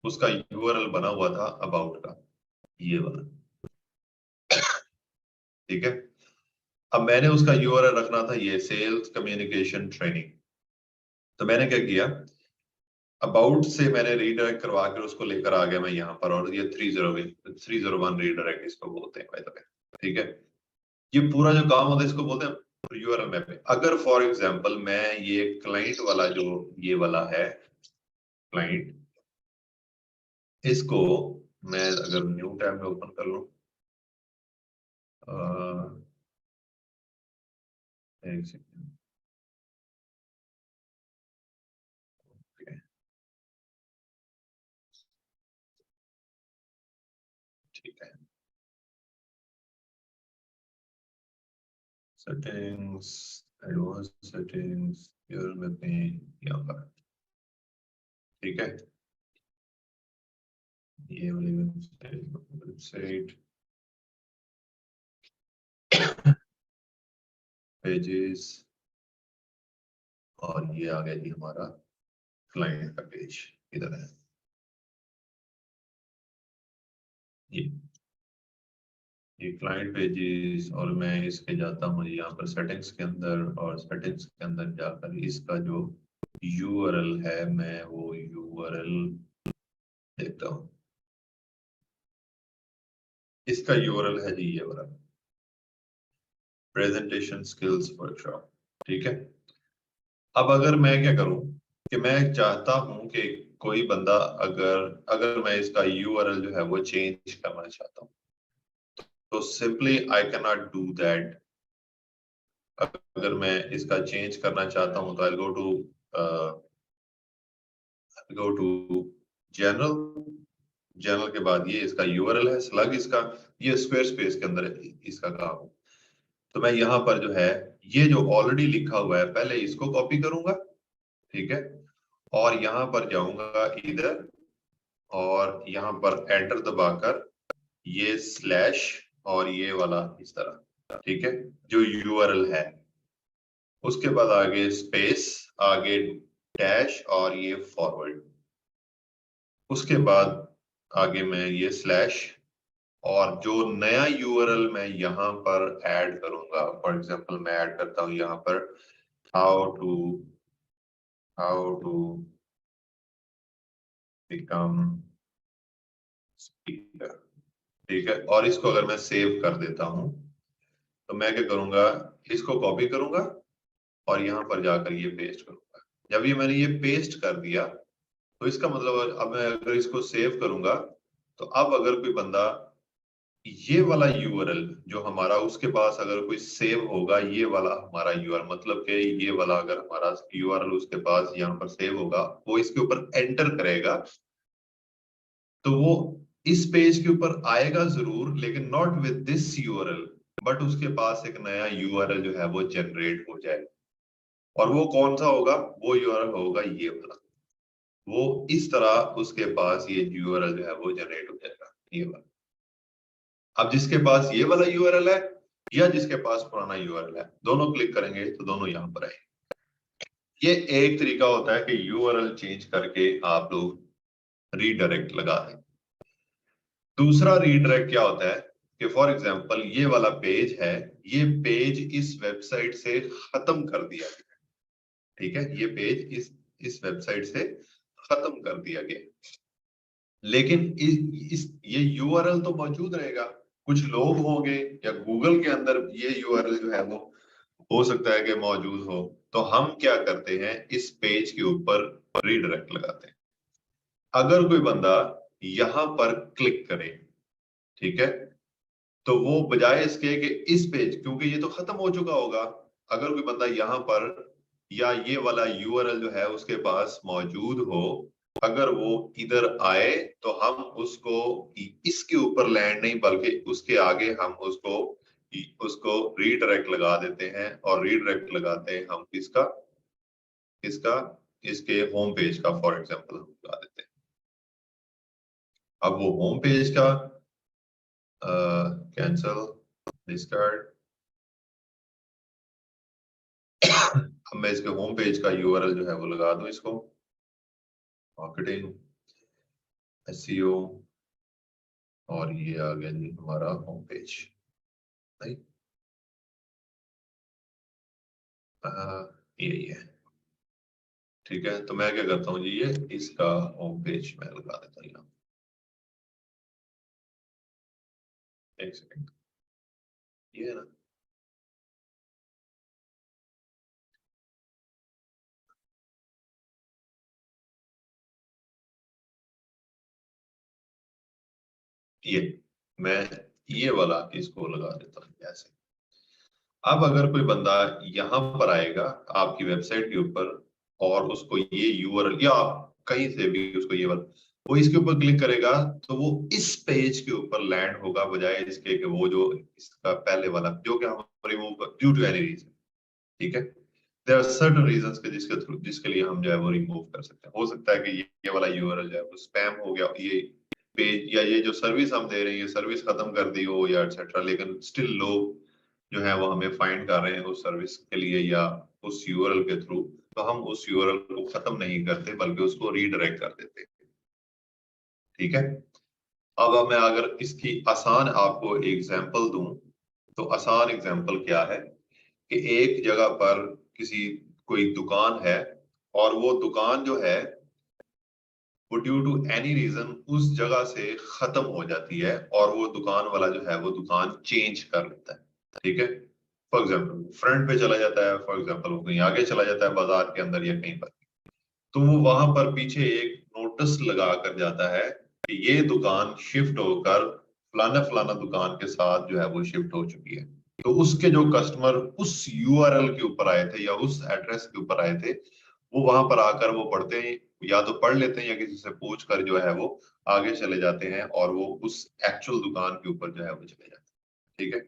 उसका यूआरएल बना हुआ था अबाउट का, ये वाला, ठीक है। अब मैंने उसका यूआरएल रखना था ये सेल्स कम्युनिकेशन ट्रेनिंग, तो मैंने क्या किया, अबाउट से मैंने रीडायरेक्ट करवा कर उसको लेकर आ गया मैं यहाँ पर, और ये 301 रीडायरेक्ट इसको बोलते हैं, बाय द वे, ठीक है। ये पूरा जो काम होता है इसको बोलते हैं यूआरएल मैपिंग। अगर फॉर एग्जांपल मैं ये क्लाइंट वाला जो ये वाला है क्लाइंट, इसको मैं अगर न्यू टैब में ओपन कर लूं, एक सेकंड, ठीक है, settings, advance settings, URL mapping यहाँ पर, ठीक है। ये वाली वेबसाइट पेजेस, और ये आ गया जी हमारा क्लाइंट का पेज, इधर है ये ये क्लाइंट पेजेस, और मैं इसके जाता हूँ यहाँ पर सेटिंग्स के अंदर, और सेटिंग्स के अंदर जाकर इसका जो यूआरएल है मैं वो यूआरएल देखता हूँ। इसका यूआरएल है जी ये वाला, प्रेजेंटेशन स्किल्स वर्कशॉप, ठीक है। अब अगर मैं क्या करूं कि मैं चाहता हूं कि कोई बंदा अगर मैं इसका यूआरएल जो है वो चेंज करना चाहता हूं, तो simply I can not do that. अगर मैं इसका चेंज करना चाहता हूं तो आई गो टू जनरल के बाद ये इसका यूआरएल है स्लग, इसका ये स्क्वायर स्पेस के अंदर इसका काम है। तो मैं यहाँ पर जो है ये जो ऑलरेडी लिखा हुआ है पहले इसको कॉपी करूंगा, ठीक है, और यहाँ पर जाऊंगा इधर और यहाँ पर एंटर दबाकर ये स्लैश और ये वाला इस तरह, ठीक है, जो यूआरएल है, उसके बाद आगे स्पेस, आगे डैश और ये फॉरवर्ड, उसके बाद आगे मैं ये स्लैश और जो नया यूआरएल मैं यहाँ पर ऐड करूंगा, फॉर एग्जांपल मैं ऐड करता हूं यहाँ पर हाउ टू बिकम स्पीकर, ठीक है, और इसको अगर मैं सेव कर देता हूं तो मैं क्या करूंगा, इसको कॉपी करूंगा और यहाँ पर जाकर ये पेस्ट करूंगा। जब ये मैंने ये पेस्ट कर दिया तो इसका मतलब अब मैं अगर इसको सेव करूंगा तो अब अगर कोई बंदा ये वाला यूआरएल जो हमारा उसके पास अगर कोई सेव होगा, ये वाला हमारा यूआरएल मतलब कि ये वाला अगर हमारा यूआरएल उसके पास यहाँ पर सेव होगा, वो इसके ऊपर एंटर करेगा तो वो इस पेज के ऊपर आएगा जरूर, लेकिन not with this URL, but उसके पास एक नया यूआरएल जो है वो जनरेट हो जाएगा। और वो कौन सा होगा, वो यूआरएल होगा ये वाला। वो इस तरह उसके पास ये यूआरएल जो है वो जनरेट हो जाएगा, ये वाला। अब जिसके पास ये वाला यूआरएल है या जिसके पास पुराना यूआरएल है, दोनों क्लिक करेंगे तो दोनों यहाँ पर आएंगे। ये एक तरीका होता है कि यूआरएल चेंज करके आप लोग रीडायरेक्ट लगा दें। दूसरा रीडायरेक्ट क्या होता है कि फॉर एग्जांपल ये वाला पेज है, ये पेज इस वेबसाइट से खत्म कर दिया गया, ठीक है, ये पेज इस वेबसाइट से खत्म कर दिया गया, लेकिन ये यूआरएल तो मौजूद रहेगा। कुछ लोग होंगे या गूगल के अंदर ये यूआरएल जो है वो हो सकता है कि मौजूद हो, तो हम क्या करते हैं, इस पेज के ऊपर रीडायरेक्ट लगाते हैं। अगर कोई बंदा यहां पर क्लिक करे, ठीक है, तो वो बजाय इसके कि इस पेज, क्योंकि ये तो खत्म हो चुका होगा, अगर कोई बंदा यहाँ पर या ये वाला यूआरएल जो है उसके पास मौजूद हो, अगर वो इधर आए तो हम उसको इसके ऊपर लैंड नहीं बल्कि उसके आगे हम उसको उसको रीडायरेक्ट लगा देते हैं, और रीडायरेक्ट लगाते हैं हम इसका इसका इसके होम पेज का फॉर एग्जांपल हम लगा देते हैं। अब वो होम पेज का कैंसल डिस्कार्ड, अब मैं इसके होम पेज का यूआरएल जो है वो लगा दूं, इसको मार्केटिंग एसईओ, और ये आ गया जी हमारा होम पेज, नहीं यही है, ठीक है। तो मैं क्या करता हूँ जी, ये इसका होम पेज मैं लगा देता हूँ यहाँ, एक सेकंड, ये है ना, ये मैं ये वाला इसको लगा देता हूँ ऐसे। अब अगर कोई बंदा यहाँ पर आएगा आपकी वेबसाइट के ऊपर और उसको ये यूआरएल या आप कहीं से भी उसको ये वाला, वो इसके ऊपर क्लिक करेगा तो वो इस पेज के ऊपर लैंड होगा, बजाय इसके कि वो जो इसका पहले वाला जो कि हम remove due to any reason, ठीक है। देयर आर सर्टेन रीजंस के जिसके लिए हम जो है वो रिमूव कर सकते हैं। हो सकता है कि ये वाला यूआरएल जो है वो स्पैम हो गया, ये पेज या ये जो सर्विस हम दे रहे हैं ये सर्विस खत्म कर दी हो या एटसेट्रा, लेकिन स्टिल लोग जो है वो हमें फाइंड कर रहे हैं उस सर्विस के लिए या उस यूआरएल के थ्रू, तो हम उस यूआरएल को खत्म नहीं करते बल्कि उसको रीडायरेक्ट कर देते हैं, ठीक है। अब मैं अगर इसकी आसान आपको एग्जांपल दूं, तो आसान एग्जांपल क्या है कि एक जगह पर किसी कोई दुकान है और वो दुकान जो है वो ड्यू टू एनी रीजन उस जगह से खत्म हो जाती है और वो दुकान वाला जो है वो दुकान चेंज कर लेता है, ठीक है। फॉर एग्जाम्पल फ्रंट पे चला जाता है, फॉर एग्जाम्पल वो कहीं आगे चला जाता है बाजार के अंदर या कहीं पर, तो वो वहां पर पीछे एक नोटिस लगा कर जाता है कि ये दुकान शिफ्ट होकर फलाना फलाना दुकान के साथ जो है वो शिफ्ट हो चुकी है। तो उसके जो कस्टमर उस यूआरएल के ऊपर आए थे या उस एड्रेस के ऊपर आए थे, वो वहां पर आकर वो पढ़ते हैं, या तो पढ़ लेते हैं या किसी से पूछ कर जो है वो आगे चले जाते हैं और वो उस एक्चुअल दुकान के ऊपर जो है वो चले जाते हैं। ठीक है,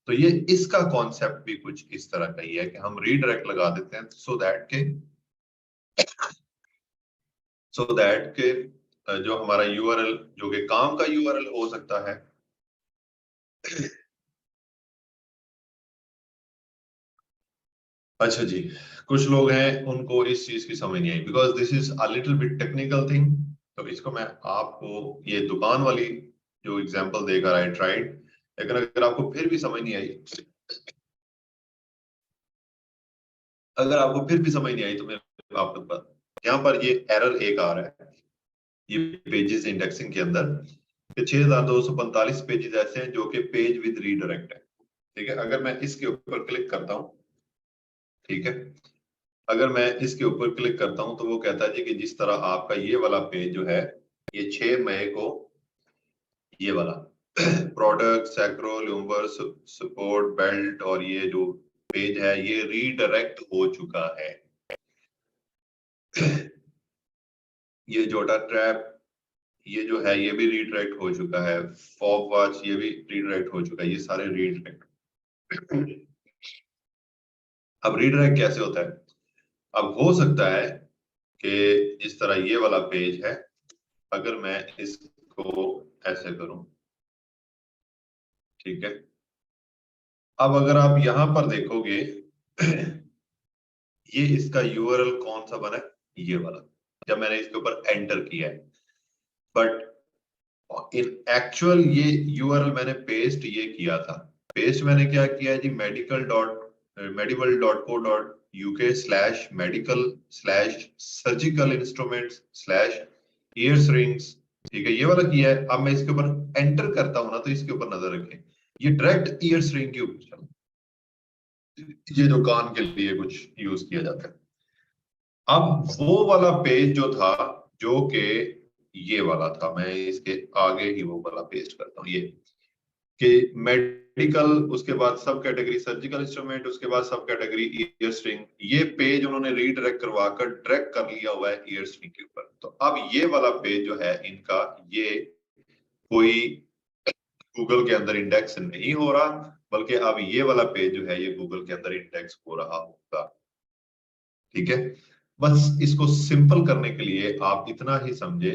तो ये इसका कॉन्सेप्ट भी कुछ इस तरह का ही है कि हम रीडायरेक्ट लगा देते हैं सो दैट के जो हमारा यूआरएल, जो कि काम का यूआरएल हो सकता है, अच्छा जी, कुछ लोग हैं उनको इस चीज की समझ नहीं आई, because this is a little bit technical thing. तो इसको मैं आपको ये दुकान वाली जो एग्जांपल देकर आई ट्राइड, लेकिन अगर आपको फिर भी समझ नहीं आई, अगर आपको फिर भी समझ नहीं आई तो मैं आपको बता, यहाँ पर ये एरर एक आ रहा है ये पेजेस इंडेक्सिंग के अंदर, कि 6245 पेजेस ऐसे हैं जो कि पेज विद रीडायरेक्ट है। ठीक है, अगर मैं इसके ऊपर क्लिक करता हूँ, ठीक है, अगर मैं इसके ऊपर क्लिक करता हूं तो वो कहता है जी कि जिस तरह आपका ये वाला पेज जो है, ये 6 मई को ये वाला प्रोडक्ट सैक्रो ल्यूमबर सपोर्ट बेल्ट और ये जो पेज है ये रीडायरेक्ट हो चुका है। ये जोटा ट्रैप ये जो है ये भी रीडायरेक्ट हो चुका है, फॉब वॉच ये भी रीडायरेक्ट हो चुका है, ये सारे रीडायरेक्ट। अब रीडायरेक्ट कैसे होता है? अब हो सकता है कि इस तरह ये वाला पेज है, अगर मैं इसको ऐसे करूं, ठीक है, अब अगर आप यहां पर देखोगे ये इसका यूआरएल कौन सा बना है, ये वाला, जब मैंने इसके ऊपर एंटर किया है, बट इन एक्चुअल ये यूआरएल मैंने पेस्ट ये किया था, पेस्ट मैंने क्या किया है जी, medical.co.uk/medical/surgical instruments/ears rings, ठीक है, ये वाला किया है। अब मैं इसके ऊपर एंटर करता हूं ना, तो इसके ऊपर नजर रखें, ये डायरेक्ट ईयर्स रिंग के ऊपर चला, ये जो कान के लिए कुछ यूज किया जाता है। अब वो वाला पेज जो था, जो कि ये वाला था, मैं इसके आगे ही वो वाला पेस्ट करता हूँ, ये कि मेडिकल, उसके बाद सब कैटेगरी सर्जिकल इंस्ट्रूमेंट, उसके बाद सब कैटेगरी ईयर स्ट्रिंग, ये पेज उन्होंने रीडायरेक्ट करवाकर डायरेक्ट कर लिया हुआ है ईयर स्ट्रिंग के ऊपर। तो अब ये वाला पेज जो है इनका, ये कोई गूगल के अंदर इंडेक्स नहीं हो रहा, बल्कि अब ये वाला पेज जो है ये गूगल के अंदर इंडेक्स हो रहा होगा। ठीक है, बस इसको सिंपल करने के लिए आप इतना ही समझे,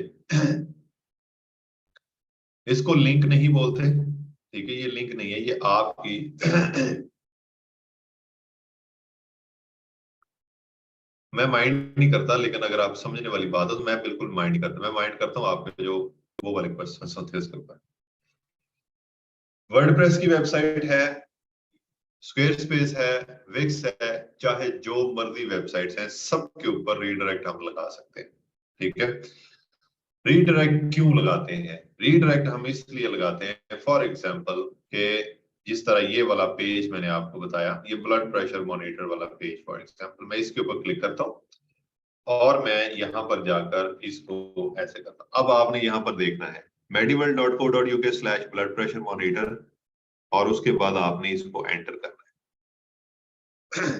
इसको लिंक नहीं बोलते, ठीक है, ये लिंक नहीं है, ये आपकी मैं माइंड नहीं करता, लेकिन अगर आप समझने वाली बात है तो मैं बिल्कुल माइंड नहीं करता, मैं माइंड करता हूँ आपके जो वो वाले क्वेश्चन होते हैं उसके ऊपर। वर्डप्रेस की वेबसाइट है, स्क्वेयर स्पेस है, विक्स है, चाहे जो मर्जी वेबसाइट्स हैं, सबके ऊपर रीडायरेक्ट हम लगा सकते हैं। ठीक है, रीडायरेक्ट क्यों लगाते हैं? रीडायरेक्ट हम इसलिए लगाते हैं, फॉर एग्जांपल के जिस तरह ये वाला पेज मैंने आपको बताया, ये ब्लड प्रेशर मॉनिटर वाला पेज, फॉर एग्जांपल मैं इसके ऊपर क्लिक करता हूँ और मैं यहाँ पर जाकर इसको ऐसे करता हूँ। अब आपने यहाँ पर देखना है medival.co.uk/blood pressure monitor और उसके बाद आपने इसको एंटर करना है।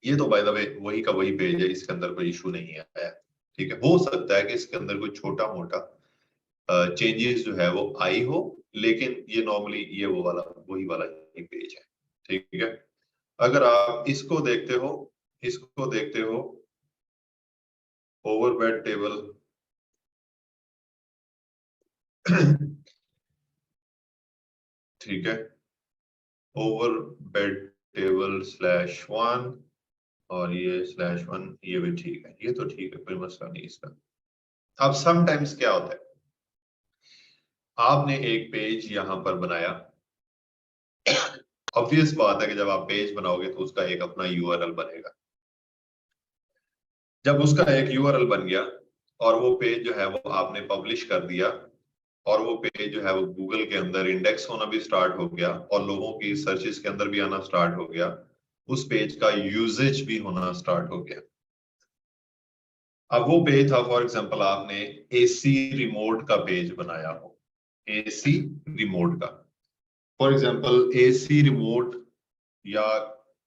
ये तो बाय द वे वही का वही पेज है, इसके अंदर कोई इशू नहीं आया। ठीक है, हो सकता है कि इसके अंदर कोई छोटा मोटा चेंजेस जो है वो आई हो, लेकिन ये नॉर्मली ये वो वाला वही वाला ही पेज है। ठीक है, अगर आप इसको देखते हो, इसको देखते हो, ओवर बेड टेबल ठीक है, ओवर बेड टेबल /1 और ये /1, ये भी ठीक है, ये तो ठीक है, कोई मसला नहीं इसका। अब समटाइम्स क्या होता है, आपने एक पेज यहां पर बनाया, ऑब्वियस बात है कि जब आप पेज बनाओगे तो उसका एक अपना यूआरएल बनेगा। जब उसका एक यूआरएल बन गया और वो पेज जो है वो आपने पब्लिश कर दिया, और वो पेज जो है वो गूगल के अंदर इंडेक्स होना भी स्टार्ट हो गया और लोगों की सर्चेस के अंदर भी आना स्टार्ट हो गया, उस पेज का यूजेज भी होना स्टार्ट हो गया। अब वो पेज था, फॉर एग्जांपल आपने एसी रिमोट का पेज बनाया हो, एसी रिमोट का, फॉर एग्जांपल एसी रिमोट, या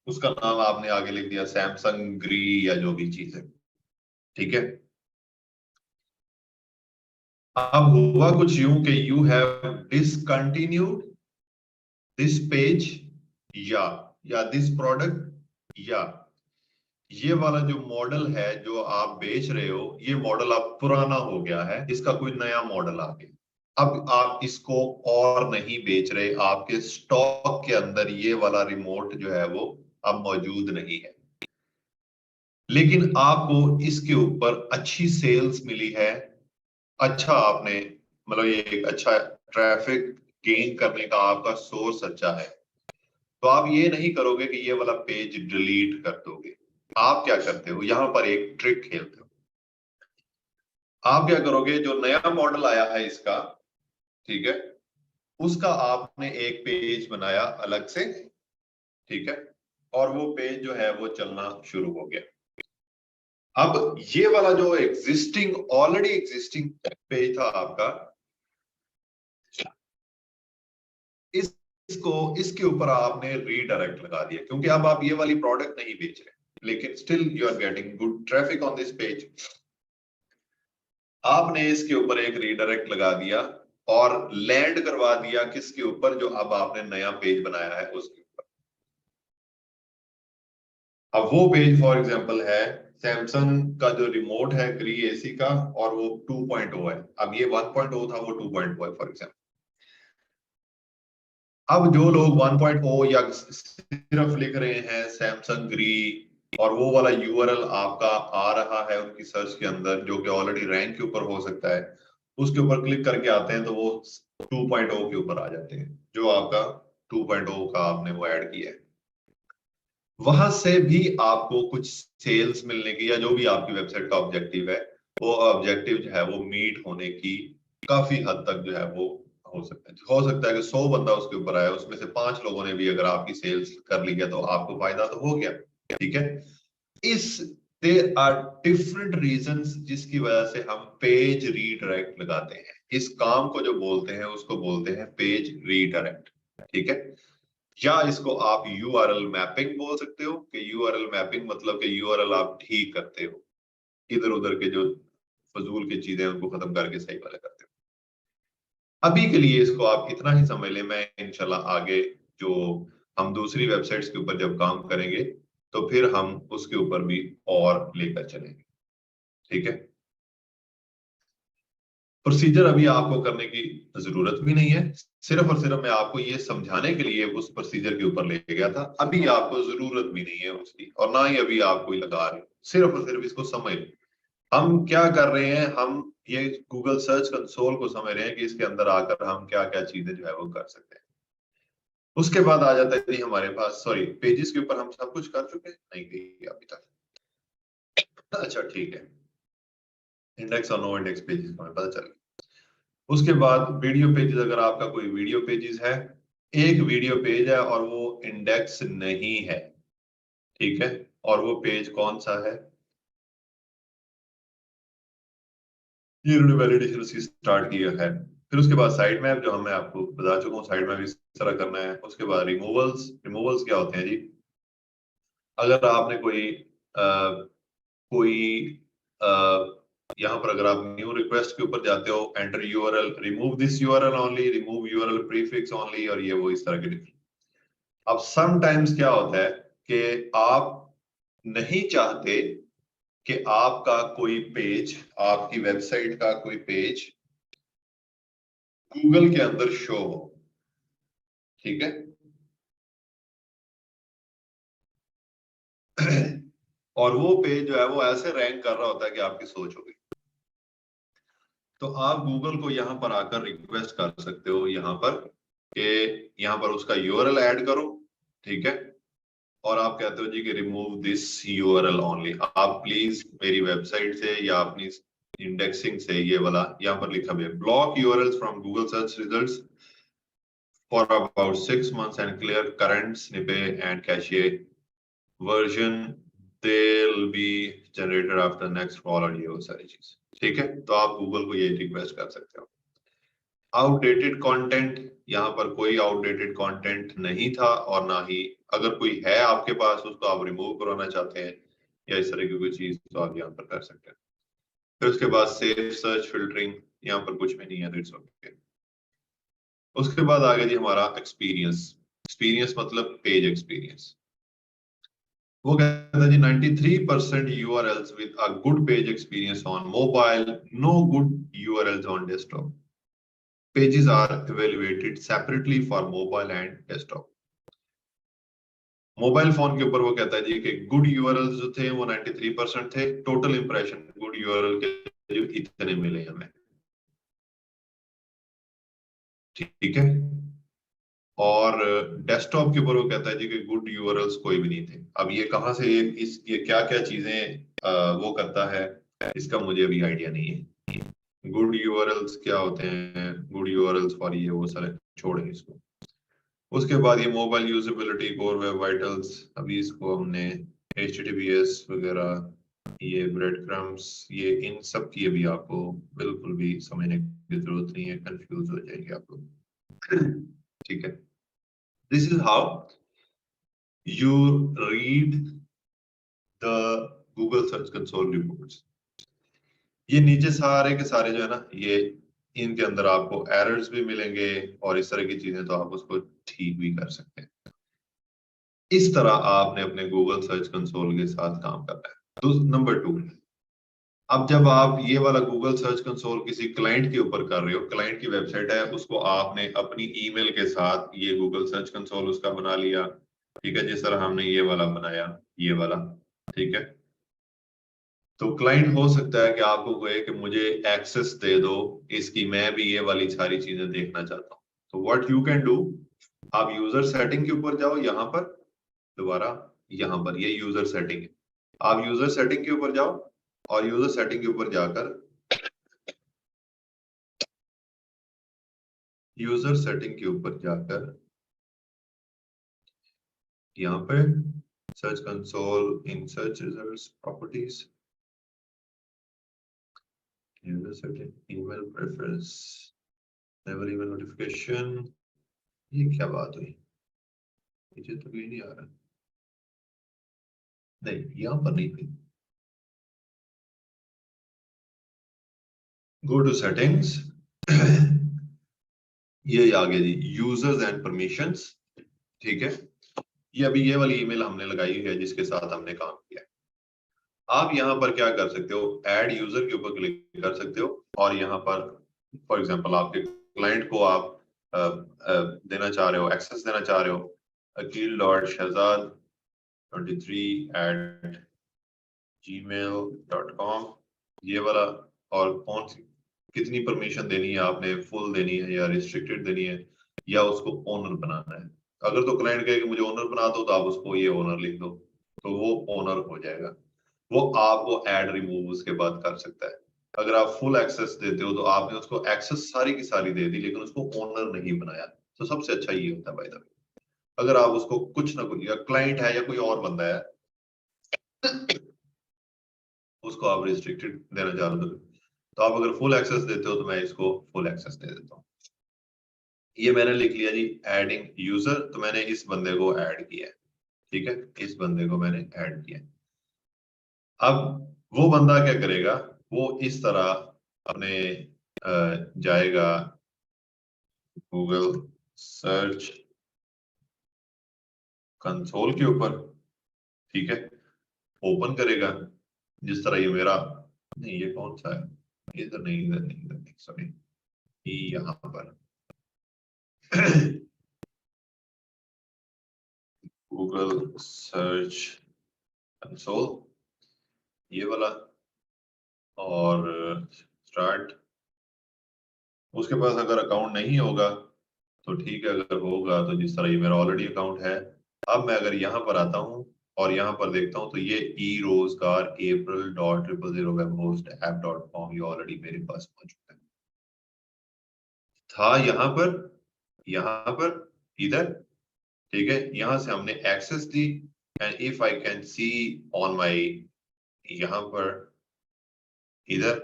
उसका नाम आपने आगे लिख दिया सैमसंग ग्री या जो भी चीज है, ठीक है। अब हुआ कुछ यूं कि you have discontinued this page या दिस प्रोडक्ट, या ये वाला जो मॉडल है जो आप बेच रहे हो, ये मॉडल अब पुराना हो गया है, इसका कोई नया मॉडल आ गया, अब आप इसको और नहीं बेच रहे, आपके स्टॉक के अंदर ये वाला रिमोट जो है वो अब मौजूद नहीं है, लेकिन आपको इसके ऊपर अच्छी सेल्स मिली है, अच्छा आपने मतलब ये एक अच्छा ट्रैफिक गेन करने का आपका सोर्स अच्छा है, तो आप ये नहीं करोगे कि ये वाला पेज डिलीट कर दोगे। आप क्या करते हो, यहां पर एक ट्रिक खेलते हो। आप क्या करोगे, जो नया मॉडल आया है इसका, ठीक है, उसका आपने एक पेज बनाया अलग से, ठीक है, और वो पेज जो है वो चलना शुरू हो गया। अब ये वाला जो एग्जिस्टिंग ऑलरेडी एग्जिस्टिंग पेज था आपका, इसको इसके ऊपर आपने रीडायरेक्ट लगा दिया, क्योंकि अब आप ये वाली प्रोडक्ट नहीं बेच रहे, लेकिन still you are getting good traffic on this page. आपने इसके ऊपर एक रीडायरेक्ट लगा दिया और लैंड करवा दिया किसके ऊपर, जो अब आपने नया पेज बनाया है उसके ऊपर। अब वो पेज फॉर एग्जांपल है सैमसंग का जो रिमोट है ग्री एसी का, और वो 2.0 है, अब ये 1.0 था, वो 2.0 है फॉर एग्जांपल। अब जो लोग 1.0 या सिर्फ लिख रहे हैं सैमसंग ग्री, और वो वाला यूआरएल आपका आ रहा है उनकी सर्च के अंदर, जो कि ऑलरेडी रैंक के ऊपर हो सकता है, उसके ऊपर क्लिक करके आते हैं तो वो 2.0 के ऊपर आ जाते हैं, जो आपका 2.0 का आपने वो ऐड किया है। वहां से भी आपको कुछ सेल्स मिलने की, या जो भी आपकी वेबसाइट का ऑब्जेक्टिव है, वो ऑब्जेक्टिव जो है वो मीट होने की काफी हद तक जो है वो हो सकता है कि 100 बंदा उसके ऊपर आया, उसमें से 5 लोगों ने भी अगर आपकी सेल्स कर ली है तो आपको फायदा तो हो गया, ठीक है। इस देयर आर डिफरेंट रीजंस जिसकी वजह से हम पेज रीडायरेक्ट लगाते हैं। इस काम को जो बोलते हैं उसको बोलते हैं पेज रीडायरेक्ट, ठीक है। या इसको आप यूआरएल मैपिंग बोल सकते हो, कि यूआरएल मैपिंग मतलब कि यूआरएल आप ठीक करते हो, इधर उधर के जो फजूल की चीजें उनको खत्म करके सही वाले करते हो। अभी के लिए इसको आप इतना ही समझ लें, मैं इंशाल्लाह आगे जो हम दूसरी वेबसाइट्स के ऊपर जब काम करेंगे तो फिर हम उसके ऊपर भी और लेकर चलेंगे, ठीक है। प्रोसीजर अभी आपको करने की जरूरत भी नहीं है, सिर्फ और सिर्फ मैं आपको ये समझाने के लिए उस प्रोसीजर के ऊपर ले गया था। अभी आपको जरूरत भी नहीं है उसकी, और ना ही अभी आप कोई लगा रहे हो, सिर्फ और सिर्फ इसको समझ लो। हम क्या कर रहे हैं, हम ये गूगल सर्च कंसोल को समझ रहे हैं कि इसके अंदर आकर हम क्या क्या चीजें जो है वो कर सकते हैं। उसके बाद आ जाता है जी हमारे पास, सॉरी, पेजेस के ऊपर हम सब कुछ कर चुके हैं, नहीं किया अभी तक, अच्छा ठीक है। इंडेक्स और नो इंडेक्स पेजेस हमें पता चल गया। उसके बाद वीडियो पेजेस, अगर आपका कोई वीडियो पेजेस है, एक वीडियो पेज है और वो इंडेक्स नहीं है, ठीक है, और वो पेज कौन सा है, ये उन्होंने वैलिडेशन उसकी स्टार्ट किया है। फिर उसके बाद साइड मैप, जो मैं आपको बता चुका हूँ साइड मैप इस तरह करना है। उसके बाद रिमूवल्स, रिमूवल्स क्या होते हैं जी, अगर आपने कोई यहाँ पर अगर आप न्यू रिक्वेस्ट के ऊपर जाते हो, enter URL, remove this URL only, remove URL prefix only, और ये वो इस तरह के डिफरेंट। अब समटाइम्स क्या होता है कि आप नहीं चाहते कि आपका कोई पेज, आपकी वेबसाइट का कोई पेज गूगल के अंदर शो हो, ठीक है। और वो पेज जो है वो ऐसे रैंक कर रहा होता है कि आपकी सोच होगी, तो आप गूगल को यहाँ पर आकर रिक्वेस्ट कर सकते हो यहाँ पर, कि यहाँ पर उसका यूआरएल ऐड करो, ठीक है। और आप कहते हो जी कि रिमूव दिस यूआरएल ओनली, आप प्लीज मेरी वेबसाइट से या अपनी इंडेक्सिंग से ये वाला यहाँ पर लिखा हुआ है, block URLs from Google search results for about 6 months and clear current snippet and cache version they'll be generated after next follow ये वो सारी चीज। ठीक है, तो आप गूगल को ये रिक्वेस्ट कर सकते हो। आउटडेटेड कंटेंट, यहाँ पर कोई आउटडेटेड कंटेंट नहीं था और ना ही अगर कोई है आपके पास उसको आप रिमूव करवाना चाहते हैं या इस तरह की कोई चीज तो आप यहाँ पर कर सकते हैं। फिर उसके बाद सेफ सर्च फिल्टरिंग, यहाँ पर कुछ भी नहीं है, इट्स ओके। उसके बाद आ गया जी हमारा एक्सपीरियंस। एक्सपीरियंस मतलब पेज एक्सपीरियंस। वो कहता है जी 93% URLs with a good page experience on mobile, no good URLs on desktop. Pages are evaluated separately for mobile and desktop. Mobile phone के ऊपर वो कहता है जी कि गुड यूआरएल्स जो थे वो 93% थे, टोटल इंप्रेशन गुड यूआरएल के जो इतने मिले हमें। ठीक है, और डेस्कटॉप के ऊपर वो कहता है जी कि गुड यूआरएल्स कोई भी नहीं थे। अब ये कहां से ये क्या क्या चीजें वो करता है इसका मुझे अभी आइडिया नहीं है। गुड यूआरएल्स क्या होते हैं, गुड यूआरएल्स फॉर ये वो सारे छोड़ें इसको। उसके बाद ये mobile usability, core web vitals, अभी इसको हमने HTTPS वगैरह, ये ब्रेड क्रम्स, ये इन सब की अभी आपको बिल्कुल भी समझने की जरूरत नहीं है, कंफ्यूज हो जाएंगे आप लोग। ठीक है, this is how you read the Google Search Console reports. ये नीचे सारे के सारे जो है ना, ये इनके अंदर आपको एरर्स भी मिलेंगे और इस तरह की चीजें, तो आप उसको ठीक भी कर सकते हैं। इस तरह आपने अपने गूगल सर्च कंसोल के साथ काम करना है। तो नंबर 2, अब जब आप ये वाला गूगल सर्च कंसोल किसी क्लाइंट के ऊपर कर रहे हो, क्लाइंट की वेबसाइट है, उसको आपने अपनी ईमेल के साथ ये गूगल सर्च कंसोल उसका बना लिया। ठीक है, जिस तरह हमने ये वाला बनाया, ये वाला। ठीक है, तो क्लाइंट हो सकता है कि आपको कहे कि मुझे एक्सेस दे दो इसकी, मैं भी ये वाली सारी चीजें देखना चाहता हूँ। तो व्हाट यू कैन डू, आप यूजर सेटिंग के ऊपर जाओ, यहाँ पर दोबारा, यहाँ पर ये यूजर सेटिंग है, आप यूजर सेटिंग के ऊपर जाओ और यूजर सेटिंग के ऊपर जाकर यूजर सेटिंग के ऊपर जाकर यहाँ पे search console, in search results, properties, user setting, email preference, never email notification. ये क्या बात हुई, मुझे तो ये नहीं आ रहा, नहीं यहाँ पर नहीं थी। गो टू सेटिंग्स, ये आ गया जी यूजर्स एंड परमिशंस। ठीक है, ये अभी ये वाली ईमेल हमने लगाई है जिसके साथ हमने काम किया है। आप यहाँ पर क्या कर सकते हो, ऐड यूजर के ऊपर क्लिक कर सकते हो और यहाँ पर फॉर एग्जांपल आपके क्लाइंट को आप देना चाह रहे हो, एक्सेस देना चाह रहे हो, akil.shahzad23@gmail.com, ये वाला, और कौन सी कितनी परमिशन देनी है आपने, फुल देनी है या रिस्ट्रिक्टेड देनी है या उसको ओनर बनाना है। अगर तो क्लाइंट कहे कि मुझे ओनर बना दो तो आप उसको ये ओनर लिख दो, तो वो ओनर हो जाएगा। वो आपको ऐड रिमूव उसके बाद कर सकता है। अगर आप फुल एक्सेस देते हो तो आपने उसको एक्सेस सारी की सारी दे दी लेकिन उसको ओनर नहीं बनाया, तो सबसे अच्छा ये होता है बाय द वे। अगर आप उसको कुछ ना कुछ, या क्लाइंट है या कोई और बंदा है, उसको आप रिस्ट्रिक्टेड देना चाह रहे हो तो आप अगर फुल एक्सेस देते हो तो मैं इसको फुल एक्सेस दे देता हूँ। ये मैंने लिख लिया जी एडिंग यूजर, तो मैंने इस बंदे को ऐड किया है। ठीक है, इस बंदे को मैंने ऐड किया। अब वो बंदा क्या करेगा, वो इस तरह अपने जाएगा गूगल सर्च कंसोल के ऊपर। ठीक है, ओपन करेगा जिस तरह ये मेरा, नहीं ये कौन सा है, इधर नहीं, इधर नहीं, इधर नहीं, सॉरी, यहाँ पर गूगल सर्च कंसोल, ये वाला, और स्टार्ट। उसके पास अगर अकाउंट नहीं होगा तो ठीक है, अगर होगा तो जिस तरह ये मेरा ऑलरेडी अकाउंट है। अब मैं अगर यहाँ पर आता हूँ और यहाँ पर देखता हूँ तो ये eRosegar april.000webhostapp.com ये ऑलरेडी मेरे पास मौजूद है। था यहाँ पर इधर, ठीक है, यहाँ से हमने एक्सेस दी and if I can see on my यहाँ पर इधर,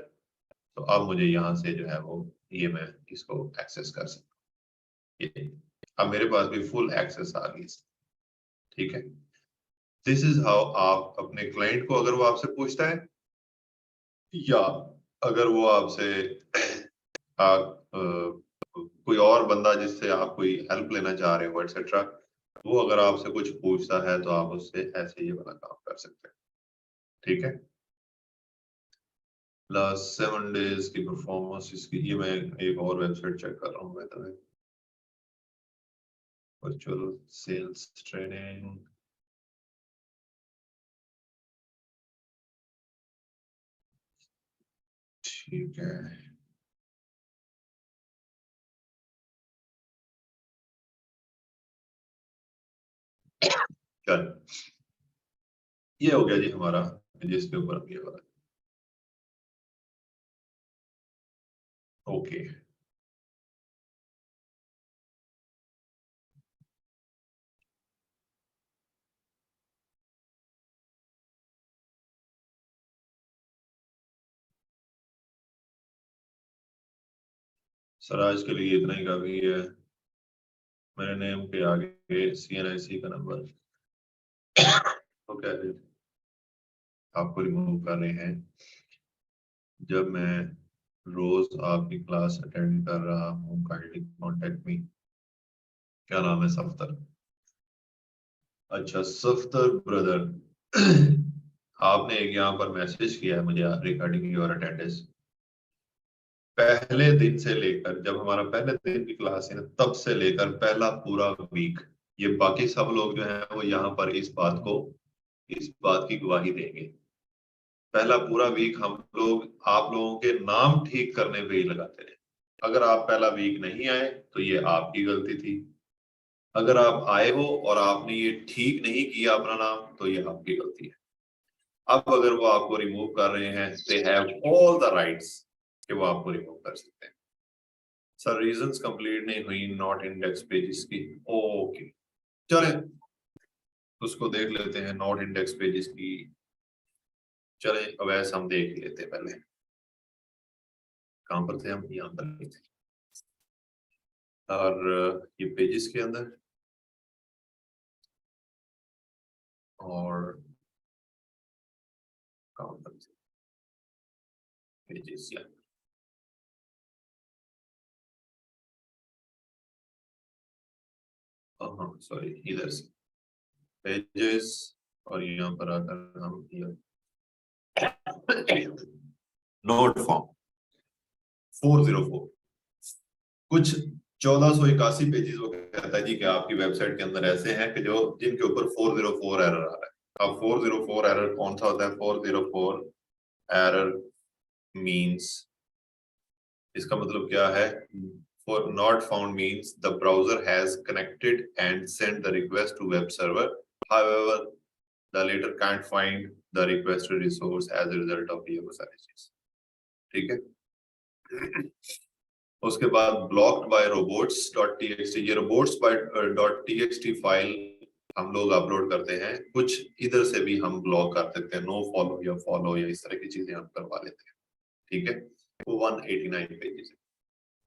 तो अब मुझे यहाँ से जो है वो ये मैं इसको एक्सेस कर सकता हूँ। ये अब मेरे पास भी फुल एक्सेस आ गई, ठीक है। दिस इज हाउ आप अपने क्लाइंट को, अगर वो आपसे पूछता है या अगर वो आपसे कोई और बंदा जिससे आप कोई हेल्प लेना चाह रहे हो एटसेट्रा, वो अगर आपसे कुछ पूछता है तो आप उससे ऐसे ये वाला काम कर सकते हैं, ठीक है। लास्ट 7 days की परफॉर्मेंस इसकी, ये मैं एक और वेबसाइट चेक कर रहा हूँ मैं तुम्हें, वर्चुअल सेल्स ट्रेनिंग, ठीक है। चल ये हो गया जी हमारा, जिसके ऊपर ये वाला, ओके। सर आज के लिए इतना ही काफी है। मेरे नेम के आगे CNIC का नंबर तो कह रहे आपको रिमूव कर रहे हैं। जब मैं रोज आपकी क्लास अटेंड कर रहा हूँ, काइंडली कॉन्टेक्ट मी। क्या नाम है? सफ्तर। अच्छा सफ्तर ब्रदर आपने एक यहाँ पर मैसेज किया है मुझे रिगार्डिंग योर अटेंडेंस। पहले दिन से लेकर, जब हमारा पहले दिन की क्लास है ना, तब से लेकर पहला पूरा वीक, ये बाकी सब लोग जो हैं वो यहाँ पर इस बात की गवाही देंगे। पहला पूरा वीक हम लोग आप लोगों के नाम ठीक करने पे ही लगाते रहे। अगर आप पहला वीक नहीं आए तो ये आपकी गलती थी, अगर आप आए हो और आपने ये ठीक नहीं किया अपना नाम तो ये आपकी गलती है। अब अगर वो आपको रिमूव कर रहे हैं, they have all the rights कि वो आपको रिमूव कर सकते हैं। सर रीजंस कंप्लीट नहीं हुई नॉट इंडेक्स पेजेस की, ओके चले उसको देख लेते हैं नॉट इंडेक्स पेजेस की। चले अवैस हम देख लेते हैं पहले, कहां पर थे हम? यहाँ पर थे। और ये पेजेस के अंदर और कहां पर थे पेजेस? हाँ सॉरी, इधर से पेजेस और यहाँ पर आकर हम नोट फॉर्म 404 कुछ 1481 पेजेस वो कहता है जी कि आपकी वेबसाइट के अंदर ऐसे हैं कि जो जिनके ऊपर 404 एरर आ रहा है। अब 404 एरर कौन सा होता है? 404 एरर मींस, इसका मतलब क्या है? For not found means the browser has connected and sent the request to web server. However, the later can't find the requested resource as a result of ये वो सारी चीज, ठीक है। उसके बाद blocked by robots.txt, ये robots.txt फाइल हम लोग अपलोड करते हैं, कुछ इधर से भी हम ब्लॉक कर सकते हैं, नो फॉलो या फॉलो या इस तरह की चीजें हम करवा लेते हैं, ठीक है। वो 189 pages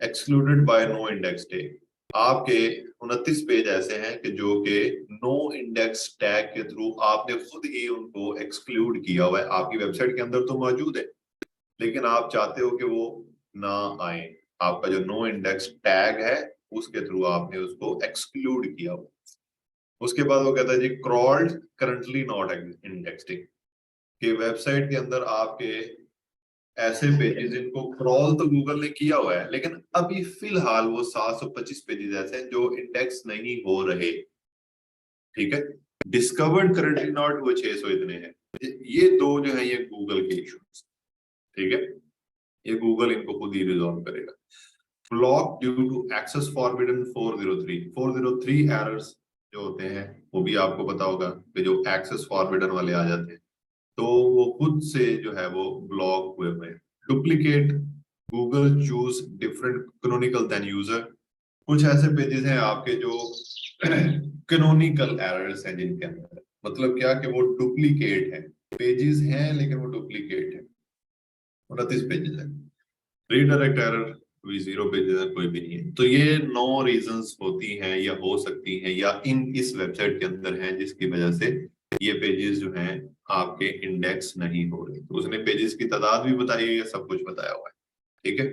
excluded by no index tag. आपके 29 पेज ऐसे हैं कि जो कि नो इंडेक्स टैग के थ्रू आपने खुद ही उनको एक्सक्लूड किया हुआ है। आपकी वेबसाइट के अंदर तो मौजूद है लेकिन आप चाहते हो कि वो ना आए, आपका जो नो इंडेक्स टैग है उसके थ्रू आपने उसको एक्सक्लूड किया हुआ। उसके बाद वो कहता है जी क्रॉल्ड करंटली नॉट इंडेक्सिंग, कि वेबसाइट के अंदर आपके ऐसे पेजेस जिनको क्रॉल तो गूगल ने किया हुआ है लेकिन अभी फिलहाल वो 725 पेजेस ऐसे हैं जो इंडेक्स नहीं हो रहे, ठीक है। डिस्कवर्ड करंटली नॉट, वो 600 इतने हैं। ये दो जो है ये गूगल के इश्यूज, ठीक है, ये गूगल इनको खुद ही रिजॉल्व करेगा। Block due to access forbidden 403 errors, जो होते हैं वो भी आपको पता होगा कि जो एक्सेस फॉरवर्डर वाले आ जाते हैं तो वो खुद से जो है वो ब्लॉक हुए हुए हैं। Duplicate Google choose different canonical than user. कुछ ऐसे पेजेस हैं आपके जो कैनोनिकल एरर्स हैं जिनके अंदर, मतलब क्या कि वो डुप्लीकेट है, पेजेस हैं लेकिन वो डुप्लीकेट है। 29 पेजेस है। रीडायरेक्ट एरर भी 0 पेजेस है, कोई भी नहीं है। तो ये 9 रीजंस होती हैं या हो सकती हैं या इन इस वेबसाइट के अंदर हैं जिसकी वजह से ये पेजेस जो हैं आपके इंडेक्स नहीं हो रहे। तो उसने पेजेस की तादाद भी बताई है, सब कुछ बताया हुआ है। ठीक है।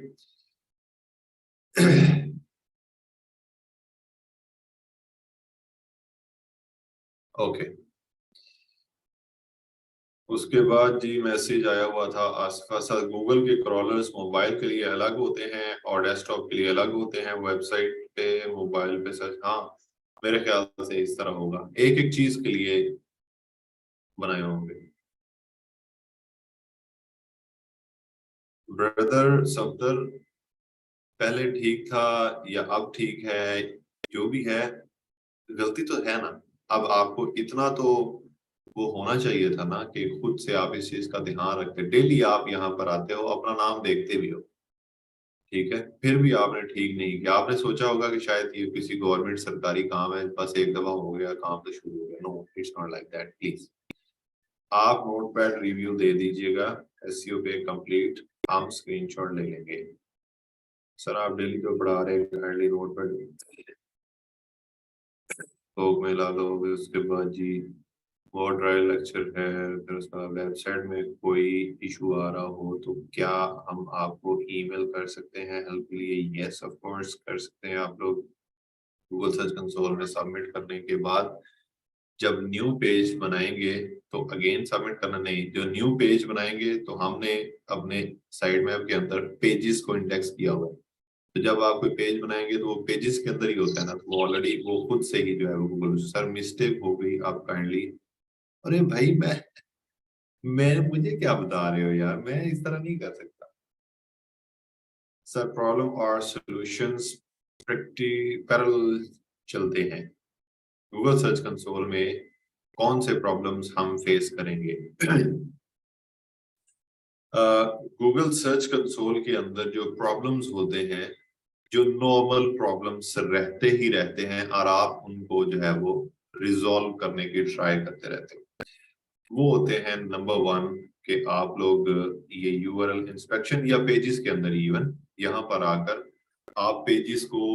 ओके। उसके बाद जी मैसेज आया हुआ था आसिफा सर, गूगल के क्रॉलर्स मोबाइल के लिए अलग होते हैं और डेस्कटॉप के लिए अलग होते हैं, वेबसाइट पे मोबाइल पे सर्च। हाँ, मेरे ख्याल से इस तरह होगा, एक एक चीज के लिए बनाए होंगे। ब्रदर सफदर, पहले ठीक था या अब ठीक है, जो भी है गलती तो है ना। अब आपको इतना तो वो होना चाहिए था ना कि खुद से आप इस चीज का ध्यान रखते, डेली आप यहाँ पर आते हो, अपना नाम देखते भी हो, ठीक है, फिर भी आपने ठीक नहीं किया। आपने सोचा होगा कि शायद ये किसी गवर्नमेंट सरकारी काम है, बस एक दफा हो गया काम तो शुरू हो गया। No, it's not like that. Please आप नोटपैड रिव्यू दे दीजिएगा, एसईओ पे कंप्लीट, हम स्क्रीनशॉट ले लेंगे। सर आप डेली तो पढ़ा रहे हैं, काइंडली नोटपैड थोक में ला दोगे। उसके बाद जी बहुत ड्राई लेक्चर है, फिर उसका वेबसाइट में कोई इशू आ रहा हो तो क्या हम आपको ईमेल कर सकते हैं हेल्प के लिए? यस ऑफ कोर्स कर सकते हैं आप लोग। गूगल सर्च कंसोल में सबमिट करने के बाद जब न्यू पेज बनाएंगे तो अगेन सबमिट करना नहीं, जो न्यू पेज बनाएंगे तो हमने अपने साइड मैप के अंदर पेजेस को इंडेक्स किया हुआ है। तो जब आप कोई पेज बनाएंगे तो वो पेजेस के अंदर ही होता है ना, तो वो ऑलरेडी वो खुद से ही जो है वो गूगल, सर मिस्टेक हो गई आप काइंडली। अरे भाई मैं मुझे क्या बता रहे हो यार, मैं इस तरह नहीं कर सकता। सर प्रॉब्लम और सॉल्यूशंस पैरेलल चलते हैं। गूगल सर्च कंसोल में कौन से प्रॉब्लम्स हम फेस करेंगे? गूगल सर्च कंसोल के अंदर जो प्रॉब्लम्स होते हैं, जो नॉर्मल प्रॉब्लम्स रहते ही रहते हैं और आप उनको जो है वो रिजॉल्व करने की ट्राई करते रहते हो, वो होते हैं नंबर 1 कि आप लोग ये यूआरएल इंस्पेक्शन या पेजेस के अंदर इवन यहाँ पर आकर आप पेजेस को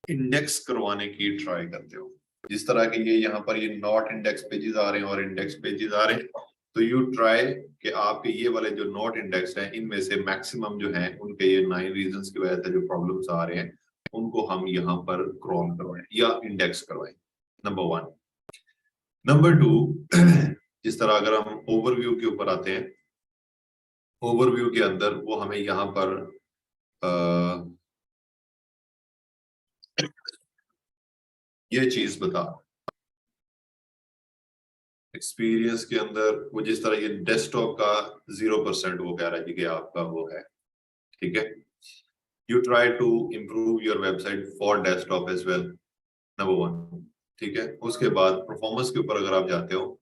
इंडेक्स करवाने की ट्राई करते हो। जिस तरह के ये यहाँ पर ये नॉट इंडेक्स पेजेस आ रहे हैं और इंडेक्स पेजेस आ रहे हैं, तो यू ट्राई कि आपके ये वाले जो नॉट इंडेक्स हैं इनमें से मैक्सिमम जो हैं उनके ये 9 रीजंस की वजह से जो प्रॉब्लम्स आ रहे हैं उनको हम यहाँ पर क्रॉल करवाएं या इंडेक्स करवाएं। नंबर 1। नंबर 2, जिस तरह अगर हम ओवरव्यू के ऊपर आते हैं, ओवरव्यू के अंदर वो हमें यहाँ पर ये चीज बता, एक्सपीरियंस के अंदर वो जिस तरह ये डेस्कटॉप का 0% वो कह रहा है कि आपका वो है, ठीक है। You try to improve your website for desktop as well, number 1, ठीक है। उसके बाद परफॉर्मेंस के ऊपर अगर आप जाते हो,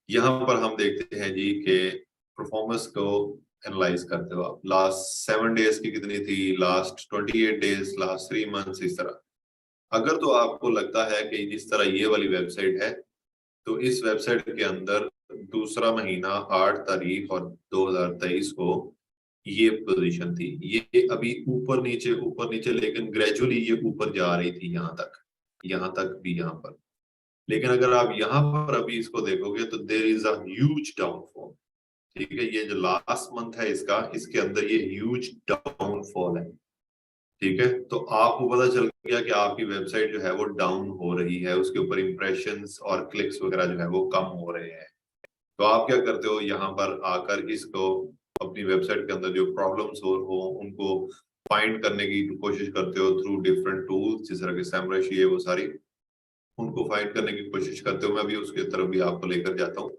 यहाँ पर हम देखते हैं जी कि परफॉर्मेंस को एनालाइज करते हो आप, लास्ट 7 डेज की कितनी थी, लास्ट 28 डेज, लास्ट 3 मंथ्स, इस तरह। अगर तो आपको लगता है कि जिस तरह ये वाली वेबसाइट है, तो इस वेबसाइट के अंदर दूसरा महीना 8 तारीख और 2023 को ये पोजीशन थी, ये अभी ऊपर नीचे लेकिन ग्रेजुअली ये ऊपर जा रही थी यहाँ तक भी यहाँ पर। लेकिन अगर आप यहाँ पर अभी इसको देखोगे तो there is a huge downfall, ठीक है। ये जो लास्ट मंथ है इसका, इसके अंदर ये ह्यूज डाउनफॉल है, ठीक है। तो आपको पता चल गया कि आपकी वेबसाइट जो है वो डाउन हो रही है, उसके ऊपर इंप्रेशंस और क्लिक्स वगैरह जो है वो कम हो रहे हैं। तो आप क्या करते हो, यहाँ पर आकर इसको अपनी वेबसाइट के अंदर जो प्रॉब्लम्स हो उनको फाइंड करने की कोशिश करते हो थ्रू डिफरेंट टूल्स, जिस तरह के सैमरश, ये वो सारी, उनको फाइंड करने की कोशिश करते हो। मैं भी उसके तरफ भी आपको लेकर जाता हूँ।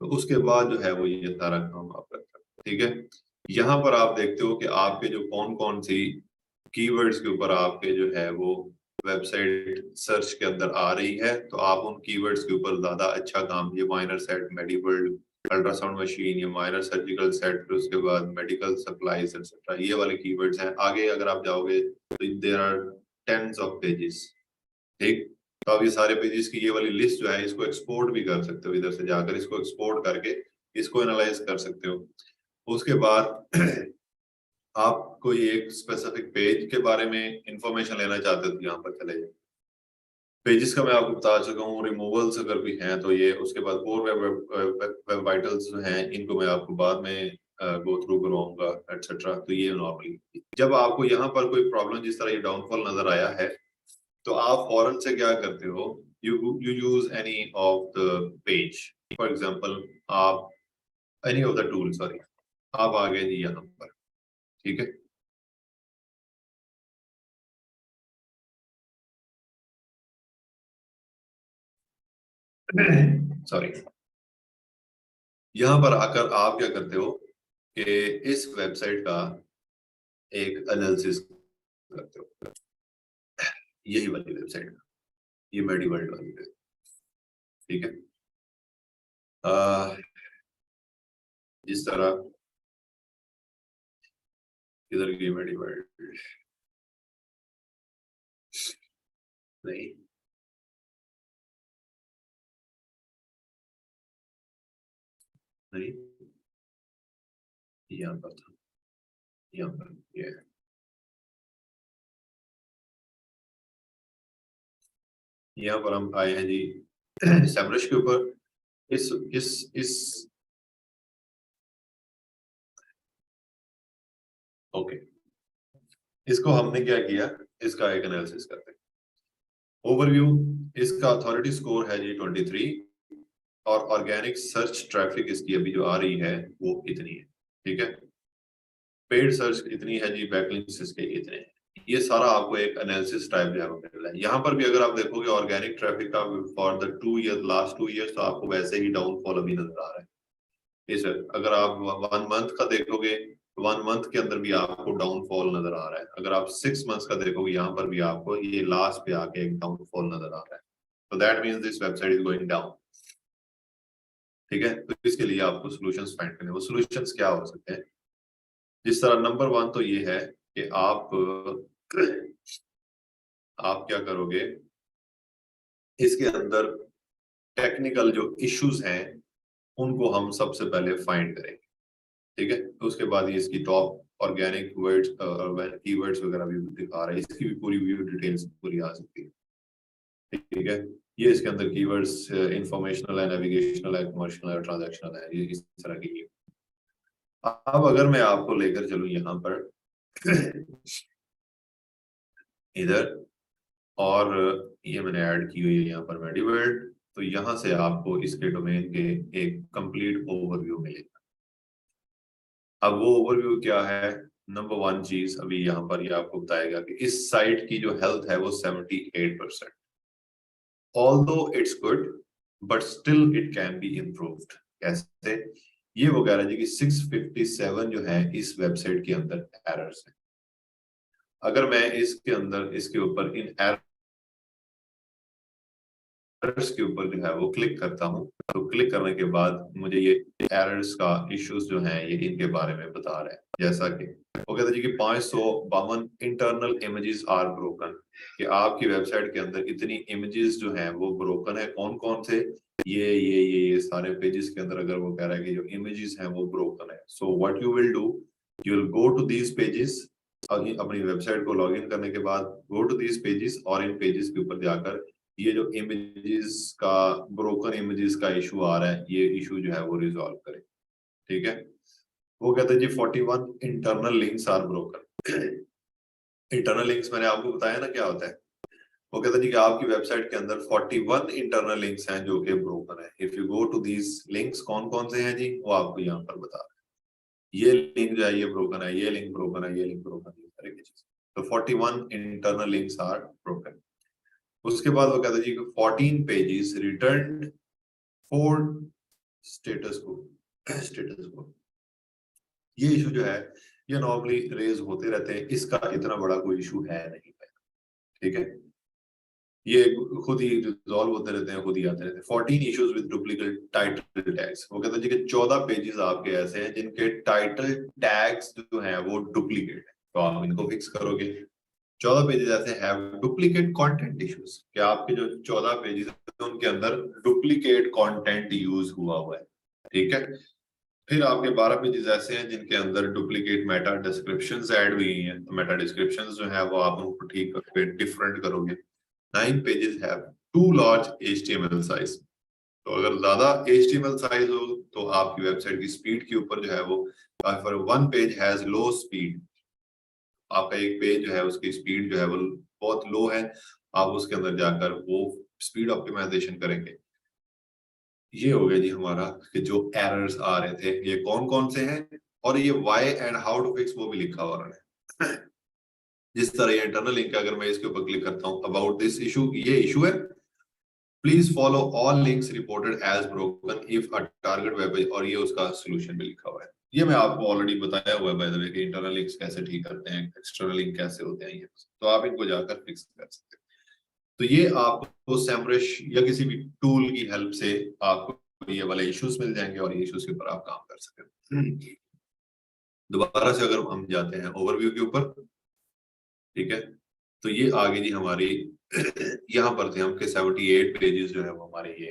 तो उसके बाद जो है वो ये सारा काम आप करते हो, ठीक है। यहाँ पर आप देखते हो कि आपके जो कौन कौन सी कीवर्ड्स के ऊपर आपके जो है वो वेबसाइट सर्च के अंदर आ रही है तो आप उन कीवर्ड्स के ऊपर ज्यादा अच्छा काम, ये माइनर सेट, मेडिवर्ल्ड, अल्ट्रासाउंड मशीन, ये माइनर सर्जिकल सेट, फिर उसके बाद मेडिकल सप्लाईज एक्सेट्रा, ये वाले कीवर्ड्स हैं। आगे अगर आप जाओगे तो there are tens of pages, ठीक। तो आप ये सारे पेजेस की ये वाली लिस्ट जो है इसको एक्सपोर्ट भी कर सकते हो, इधर से जाकर इसको एक्सपोर्ट करके इसको एनालाइज कर सकते हो। उसके बाद आप कोई एक स्पेसिफिक पेज के बारे में इंफॉर्मेशन लेना चाहते हो तो यहाँ पर चले जाए। पेजेस का मैं आपको बता चुका हूँ, रिमूवल्स अगर भी हैं तो ये, उसके बाद कोर वेब वाइटल्स जो हैं इनको मैं आपको बाद में गो थ्रू करवाऊंगा एटसेट्रा। तो ये नॉर्मली जब आपको यहाँ पर कोई प्रॉब्लम जिस तरह ये डाउनफॉल नजर आया है तो आप फौरन से क्या करते हो, you use any of the page, for example आप any of the tool, sorry, आप आ गए जी यहाँ पर, ठीक है। सॉरी, यहाँ पर आकर आप क्या करते हो कि इस वेबसाइट का एक एनालिसिस करते हो, यही वाली वेबसाइट का, ये मेडिवर्ल्ड वाली है, ठीक है। जिस तरह इधर की मेडिवर्ल्ड नहीं, नहीं, यहाँ पर था, यहाँ पर ये है। यहाँ पर हम आए हैं जी सैमरश के ऊपर। इस ओके, इसको हमने क्या किया, इसका एक एनालिसिस करते हैं। ओवरव्यू, इसका अथॉरिटी स्कोर है जी 23 और ऑर्गेनिक सर्च ट्रैफिक इसकी अभी जो आ रही है वो इतनी है, ठीक है। पेड सर्च इतनी है जी, बैकलिंक्स इसके इतने हैं। ये सारा आपको एक एनालिसिस टाइप जो है वो मिल रहा है। यहाँ पर भी अगर आप देखोगे ऑर्गेनिक ट्रैफिक का for the 2 year, last 2 years, तो आपको वैसे ही डाउनफॉल अभी नजर आ रहा है। इस अगर आप 1 मंथ का देखोगे, 1 मंथ के अंदर भी आपको डाउनफॉल नजर आ रहा है। अगर आप 6 मंथ्स का देखोगे, यहाँ पर भी आपको ये लास्ट पे आके एक डाउनफॉल नजर आ रहा है। तो that means this website is going down, ठीक है। तो इसके लिए आपको सॉल्यूशंस फाइंड करने, वो सॉल्यूशंस क्या हो सकते हैं। जिस तरह नंबर 1 तो ये है कि आप क्या करोगे, इसके अंदर टेक्निकल जो इश्यूज हैं उनको हम सबसे पहले फाइंड करेंगे, ठीक है। तो उसके बाद ये इसकी टॉप ऑर्गेनिक वर्ड्स कीवर्ड्स वगैरह भी दिखा रहा है, इसकी भी पूरी व्यू डिटेल्स पूरी आ सकती है, ठीक है। ये इसके अंदर कीवर्ड्स इंफॉर्मेशनल है, नेविगेशनल है, कमर्शियल है, ट्रांजैक्शनल है, ये इस तरह की। अब अगर मैं आपको लेकर चलूं यहाँ पर इधर, और ये मैंने ऐड की हुई है यहाँ पर मेडिवर्ल्ड, तो यहाँ से आपको इसके डोमेन के एक कंप्लीट ओवरव्यू मिलेगा। अब वो ओवरव्यू क्या है, नंबर 1 चीज अभी यहाँ पर ये आपको बताएगा कि इस साइट की जो हेल्थ है वो 78%। Although it's good but still it can be improved. कैसे, ये वो कह रहा है जी कि 657 जो है इस वेबसाइट के अंदर एरर्स है। अगर मैं इसके अंदर इसके ऊपर इन एरर्स के ऊपर जो है वो क्लिक करता हूँ, तो क्लिक करने के बाद मुझे ये एरर्स का इश्यूज जो हैं ये इनके बारे में बता रहे हैं। जैसा कि वो कहते जी कि 552 इंटरनल इमेजेस आर ब्रोकन, कि आपकी वेबसाइट के अंदर इतनी इमेजेस जो हैं वो ब्रोकन है। कौन कौन से, ये सारे पेजेस के अंदर अगर वो कह रहा है कि जो इमेजेस हैं वो ब्रोकन है। So what you will do, you will go to these pages, अपनी वेबसाइट को लॉगिन करने के बाद गो टू दीज पेजेस, और इन पेजेस के ऊपर जाकर ये जो इमेजेस का, ब्रोकन इमेजेस का इशू आ रहा है, ये इशू जो है वो रिजॉल्व करें, ठीक है। वो कहते हैं जी 41 internal links are broken. Internal links मैंने आपको बताया ना क्या होता है। वो कहते हैं जी कि आपकी वेबसाइट के अंदर 41 इंटरनल लिंक्स हैं जो कि ब्रोकन है। If you go to these links, कौन कौन से हैं जी, वो आपको यहाँ पर बता रहे हैं। ये लिंक जो है ये ब्रोकन है, ये लिंक ब्रोकन है, ये लिंक ब्रोकन है, इस तरह की चीज। तो 41 इंटरनल लिंक्स आर ब्रोकन। उसके बाद वो कहते हैं जी कि 14 पेजेस रिटर्न 4 स्टेटस को। ये इशू जो है ये नॉर्मली रेज होते रहते हैं, इसका इतना बड़ा कोई इशू है नहीं, ठीक है। ये खुद ही रिजॉल्व होते रहते हैं, खुद ही आते रहते हैं। 14 issues with duplicate title tags, वो कहते हैं जी कि 14 पेजेस आपके ऐसे हैं जिनके टाइटल टैग्स जो हैं वो डुप्लीकेट है, तो आप इनको फिक्स करोगे। 14 पेजेस ऐसे हैं डुप्लीकेट कंटेंट इश्यूज, कि आपके जो 14 पेजेस हैं उनके अंदर डुप्लीकेट कंटेंट यूज हुआ है, ठीक है। फिर आपके 12 पेजेस ऐसे हैं जिनके अंदर डुप्लीकेट मेटा डिस्क्रिप्शंस ऐड हुई हैं, तो मेटा डिस्क्रिप्शंस जो है वो आप उनको ठीक करके डिफरेंट करोगे। 9 pages have too large HTML size, तो अगर ज्यादा HTML साइज हो तो आपकी वेबसाइट की स्पीड के ऊपर जो है वो, for one page has low speed, आपका एक पेज जो है उसकी स्पीड जो है वो बहुत लो है, आप उसके अंदर जाकर वो स्पीड ऑप्टिमाइजेशन करेंगे। ये हो गया जी हमारा कि जो एरर्स आ रहे थे ये कौन कौन से हैं, और ये why and how to fix वो भी लिखा हुआ है। जिस तरह ये इंटरनल लिंक है, अगर मैं इसके ऊपर क्लिक करता हूँ अबाउट दिस इशू, ये इशू है, please follow all links reported as broken if a target web page, और ये उसका सोल्यूशन भी लिखा हुआ है। ये मैं आपको ऑलरेडी बताया हुआ है बाय द वे कि इंटरनल लिंक्स कैसे ठीक करते हैं, एक्सटर्नल लिंक कैसे होते हैं, ये तो आप इनको जाकर फिक्स कर सकते हैं। तो ये आपको सैमरश या किसी भी टूल की हेल्प से आपको ये वाले इश्यूज मिल जाएंगे और ये इश्यूज के ऊपर आप काम कर सकते हैं। दोबारा से अगर हम जाते हैं ओवरव्यू के ऊपर, ठीक है, तो ये आगे जी हमारी यहाँ पर थे हम कि 78 पेजेस जो है वो हमारे ये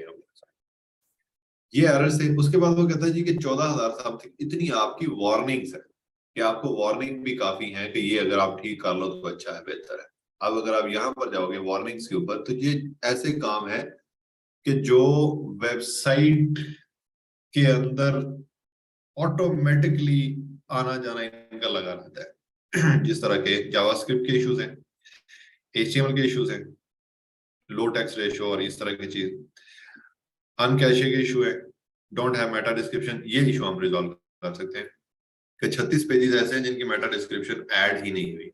एरर्स थे। उसके बाद वो कहता है जी कि 14,000 समथिंग इतनी आपकी वार्निंग्स है, कि आपको वार्निंग भी काफी है कि ये अगर आप ठीक कर लो तो अच्छा है, बेहतर है। अब अगर आप यहाँ पर जाओगे वार्निंग्स के ऊपर, तो ये ऐसे काम है कि जो वेबसाइट के अंदर ऑटोमेटिकली आना जाना इनका लगा रहता है। जिस तरह के जावास्क्रिप्ट के इश्यूज हैं, एचटीएमएल के इश्यूज हैं, लो टेक्स्ट रेशियो और इस तरह की चीज, अनकैशे के इशू है, डोंट हैव मेटा डिस्क्रिप्शन, ये इशू हम रिजॉल्व कर सकते हैं कि 36 पेजेस ऐसे हैं जिनकी मेटा डिस्क्रिप्शन ऐड ही नहीं हुई।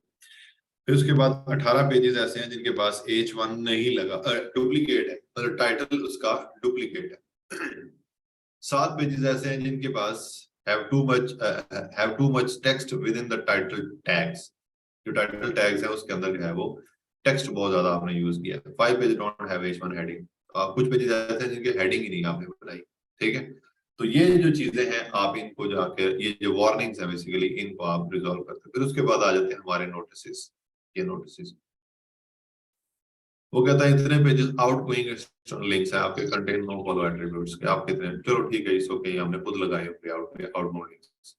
फिर उसके बाद 18 पेजेस ऐसे हैं जिनके पास H1 नहीं लगा, डुप्लीकेट है, मतलब टाइटल उसका डुप्लीकेट है। 7 पेजेस ऐसे हैं जिनके पास have too much text within the title tags, जो टाइटल टैग्स है उसके अंदर जो है वो टेक्स्ट बहुत ज्यादा आपने यूज किया है। 5 page don't have H1 heading, कुछ पेजेस ऐसे हैं जिनके हेडिंग ही नहीं आपने बनाई, ठीक है। तो ये जो चीजें हैं आप इनको जाकर, ये जो वार्निंग्स है बेसिकली, इनको आप रिजॉल्व करते हैं। फिर उसके बाद आ जाते हैं हमारे नोटिस। ये नोटिस वो कहता है इतने पेजेस आउटगोइंग लिंक्स है आपके, कंटेन नो फॉलो एट्रीब्यूट्स के, आप कितने, चलो ठीक है, इसको कहीं हमने खुद लगाए होंगे आउटगोइंग लिंक्स।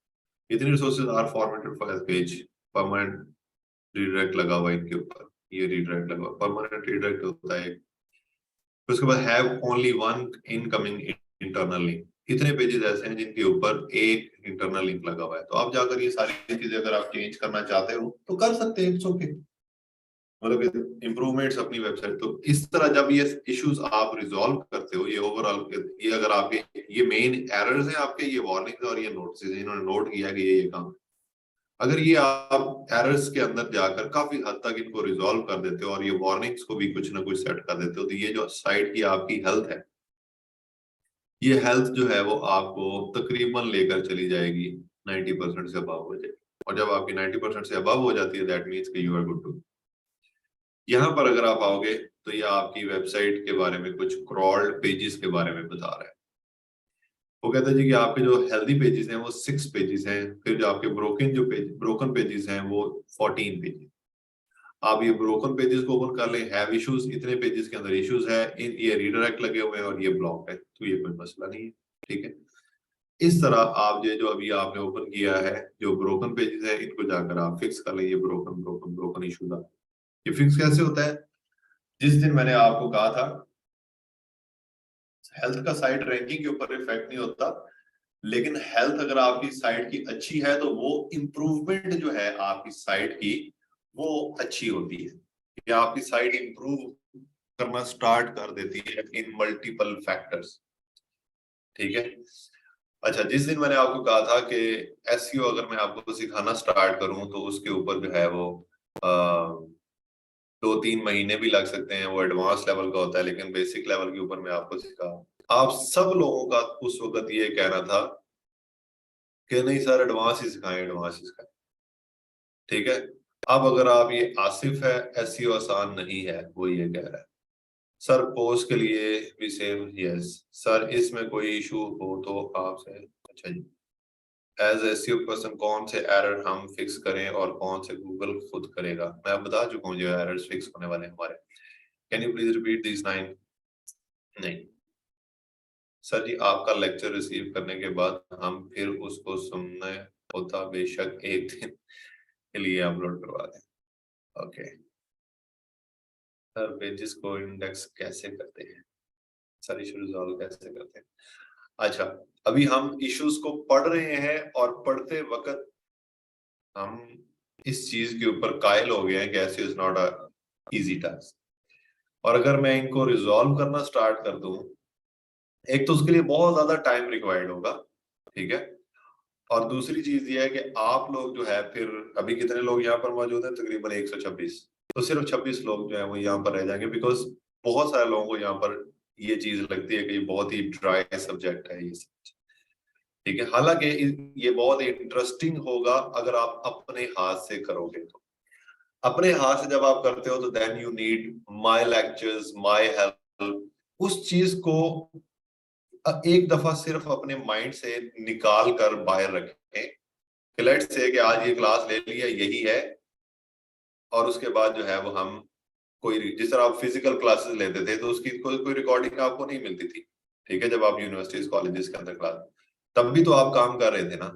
इतने resources are formatted for page, permanent redirect लगा हुआ इनके ऊपर, ये रीडायरेक्ट लगा हुआ, परमानेंट रीडायरेक्ट होता है। फिर उसके बाद have only one incoming internal link, इतने पेजेस ऐसे हैं जिनके ऊपर एक इंटरनल लिंक लगा हुआ है। तो आप जाकर ये सारी चीजें अगर आप चेंज करना चाहते हो तो कर सकते हैं, इट्स ओके, मतलब इम्प्रूवमेंट्स अपनी वेबसाइट। तो इस तरह जब ये इश्यूज आप रिजॉल्व करते हो, ये ओवरऑल, ये अगर आपके ये मेन एरर्स हैं आपके, ये वार्निंग्स और ये नोटिस हैं, इन्होंने नोट किया कि ये काम, अगर ये आप एरर्स के अंदर जाकर काफी हद तक इनको रिजॉल्व कर देते हो और ये वार्निंग्स को भी कुछ ना कुछ सेट कर देते हो, तो ये जो साइट की आपकी हेल्थ है, ये हेल्थ जो है वो आपको तकरीबन लेकर चली जाएगी 90% से अबव हो जाएगी। और जब आपकी 90% से अबव हो जाती है, दैट मीन्स कि यू आर गुड टू। यहाँ पर अगर आप आओगे तो ये आपकी वेबसाइट के बारे में कुछ क्रॉल्ड पेजेस के बारे में बता रहा है। वो कहता है जी कि आपके जो हेल्दी पेजेस हैं वो 6 पेजेस हैं, फिर जो आपके ब्रोकन पेजेस हैं वो 14 पेजेस। आप ये ब्रोकन पेजेस को ओपन कर लें, हैव इश्यूज, इतने पेजेस के अंदर इश्यूज है, ये रीडायरेक्ट लगे हुए हैं और ये ब्लॉक है, तो ये कोई मसला नहीं है, ठीक है। इस तरह आप ये जो अभी आपने ओपन किया है, जो ब्रोकन पेजेस है, इनको जाकर आप फिक्स कर लें। ये ब्रोकन ब्रोकन ब्रोकन इश्यूज, ये फिक्स कैसे होता है? जिस दिन मैंने आपको कहा था हेल्थ का साइट रैंकिंग के ऊपर इफेक्ट नहीं होता, लेकिन हेल्थ अगर आपकी साइट की अच्छी है तो वो इंप्रूवमेंट जो है आपकी साइट की वो अच्छी होती है, या आपकी साइट इंप्रूव करना स्टार्ट कर देती है इन मल्टीपल फैक्टर्स, ठीक है। अच्छा, जिस दिन मैंने आपको कहा था कि एसईओ अगर मैं आपको सिखाना स्टार्ट करूं तो उसके ऊपर जो है वो 2-3 महीने भी लग सकते हैं, वो एडवांस लेवल का होता है, लेकिन बेसिक लेवल के ऊपर मैं आपको सिखा, आप सब लोगों का उस वक्त ये कहना था कि नहीं सर एडवांस ही सिखाएं, एडवांस ही सिखाएं, ठीक है। अब अगर आप, ये आसिफ है, एसईओ आसान नहीं है, वो ये कह रहा है, सर पोस्ट के लिए भी सेम, यस सर। इसमें कोई इशू हो तो आपसे, अच्छा जी, एज एसईओ पर्सन कौन से एरर हम फिक्स करें और कौन से गूगल खुद करेगा? मैं बता चुका हूँ जो एरर्स फिक्स होने वाले हैं हमारे। Can you please repeat this 9? नहीं सर जी, आपका लेक्चर रिसीव करने के बाद हम फिर उसको सुनने होता, बेशक एक दिन के लिए अपलोड करवा दें। ओके सर, पेजेस को इंडेक्स कैसे करते हैं? सर इशू रिजॉल्व कैसे करते हैं? अच्छा, अभी हम इश्यूज को पढ़ रहे हैं और पढ़ते वक्त हम इस चीज के ऊपर कायल हो गए हैं कि ऐसे is not a easy task. और अगर मैं इनको रिजॉल्व करना स्टार्ट कर दूं, एक तो उसके लिए बहुत ज्यादा टाइम रिक्वायर्ड होगा, ठीक है। और दूसरी चीज ये है कि आप लोग जो है, फिर अभी कितने लोग यहाँ पर मौजूद हैं? तकरीबन 126। तो सिर्फ 26 लोग जो है वो यहाँ पर रह जाएंगे, बिकॉज बहुत सारे लोगों को यहाँ पर ये चीज लगती है कि ये बहुत ही ड्राई सब्जेक्ट है ये सब, ठीक है। हालांकि ये बहुत इंटरेस्टिंग होगा अगर आप अपने हाथ से करोगे तो। अपने हाथ से जब आप करते हो तो then you need my lectures, my help. उस चीज को एक दफा सिर्फ अपने माइंड से निकाल कर बाहर रखें कि लेट्स से कि आज ये क्लास ले लिया यही है, और उसके बाद जो है वो हम कोई, जिस तरह आप फिजिकल क्लासेस लेते थे तो उसकी कोई रिकॉर्डिंग आपको नहीं मिलती थी, ठीक है, जब आप यूनिवर्सिटीज कॉलेजेस के अंदर क्लास, तब भी तो आप काम कर रहे थे ना।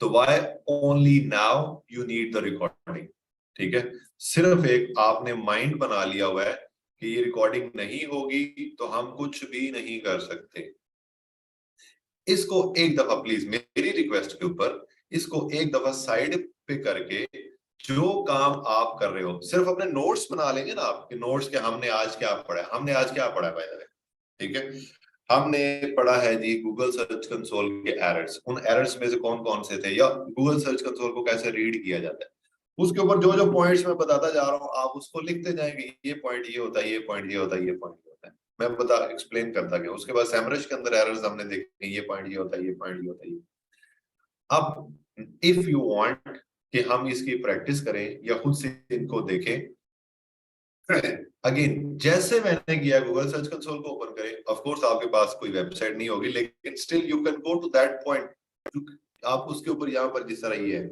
तो why only now you need the recording, ठीक है। सिर्फ एक आपने माइंड बना लिया हुआ है कि ये रिकॉर्डिंग नहीं होगी तो हम कुछ भी नहीं कर सकते। इसको एक दफा प्लीज मेरी रिक्वेस्ट के ऊपर इसको एक दफा साइड पे करके, जो काम आप कर रहे हो सिर्फ अपने नोट्स बना लेंगे ना, आपके नोट्स के हमने आज क्या पढ़ा है, हमने आज क्या पढ़ा है भाई, ठीक है। हमने पढ़ा है जी गूगल सर्च कंसोल के एरर्स, उन एरर्स में से कौन कौन से थे, या गूगल सर्च कंसोल को कैसे रीड किया जाता है। उसके ऊपर जो जो पॉइंट्स मैं बताता जा रहा हूँ आप उसको लिखते जाएंगे, ये पॉइंट ये होता है, ये पॉइंट ये होता है, ये पॉइंट ये होता है। मैं बता एक्सप्लेन करता गया। उसके बाद सैमरश के अंदर एरर्स हमने देखे, ये पॉइंट ये होता है, ये पॉइंट ये होता है। अब इफ यू वांट कि हम इसकी प्रैक्टिस करें या खुद से इनको देखें, अगेन जैसे मैंने किया, गूगल सर्च कंसोल को ओपन करें। ऑफ कोर्स आपके पास कोई वेबसाइट नहीं होगी, लेकिन still you can go to that point. आप उसके ऊपर यहाँ पर जिस तरह ये है,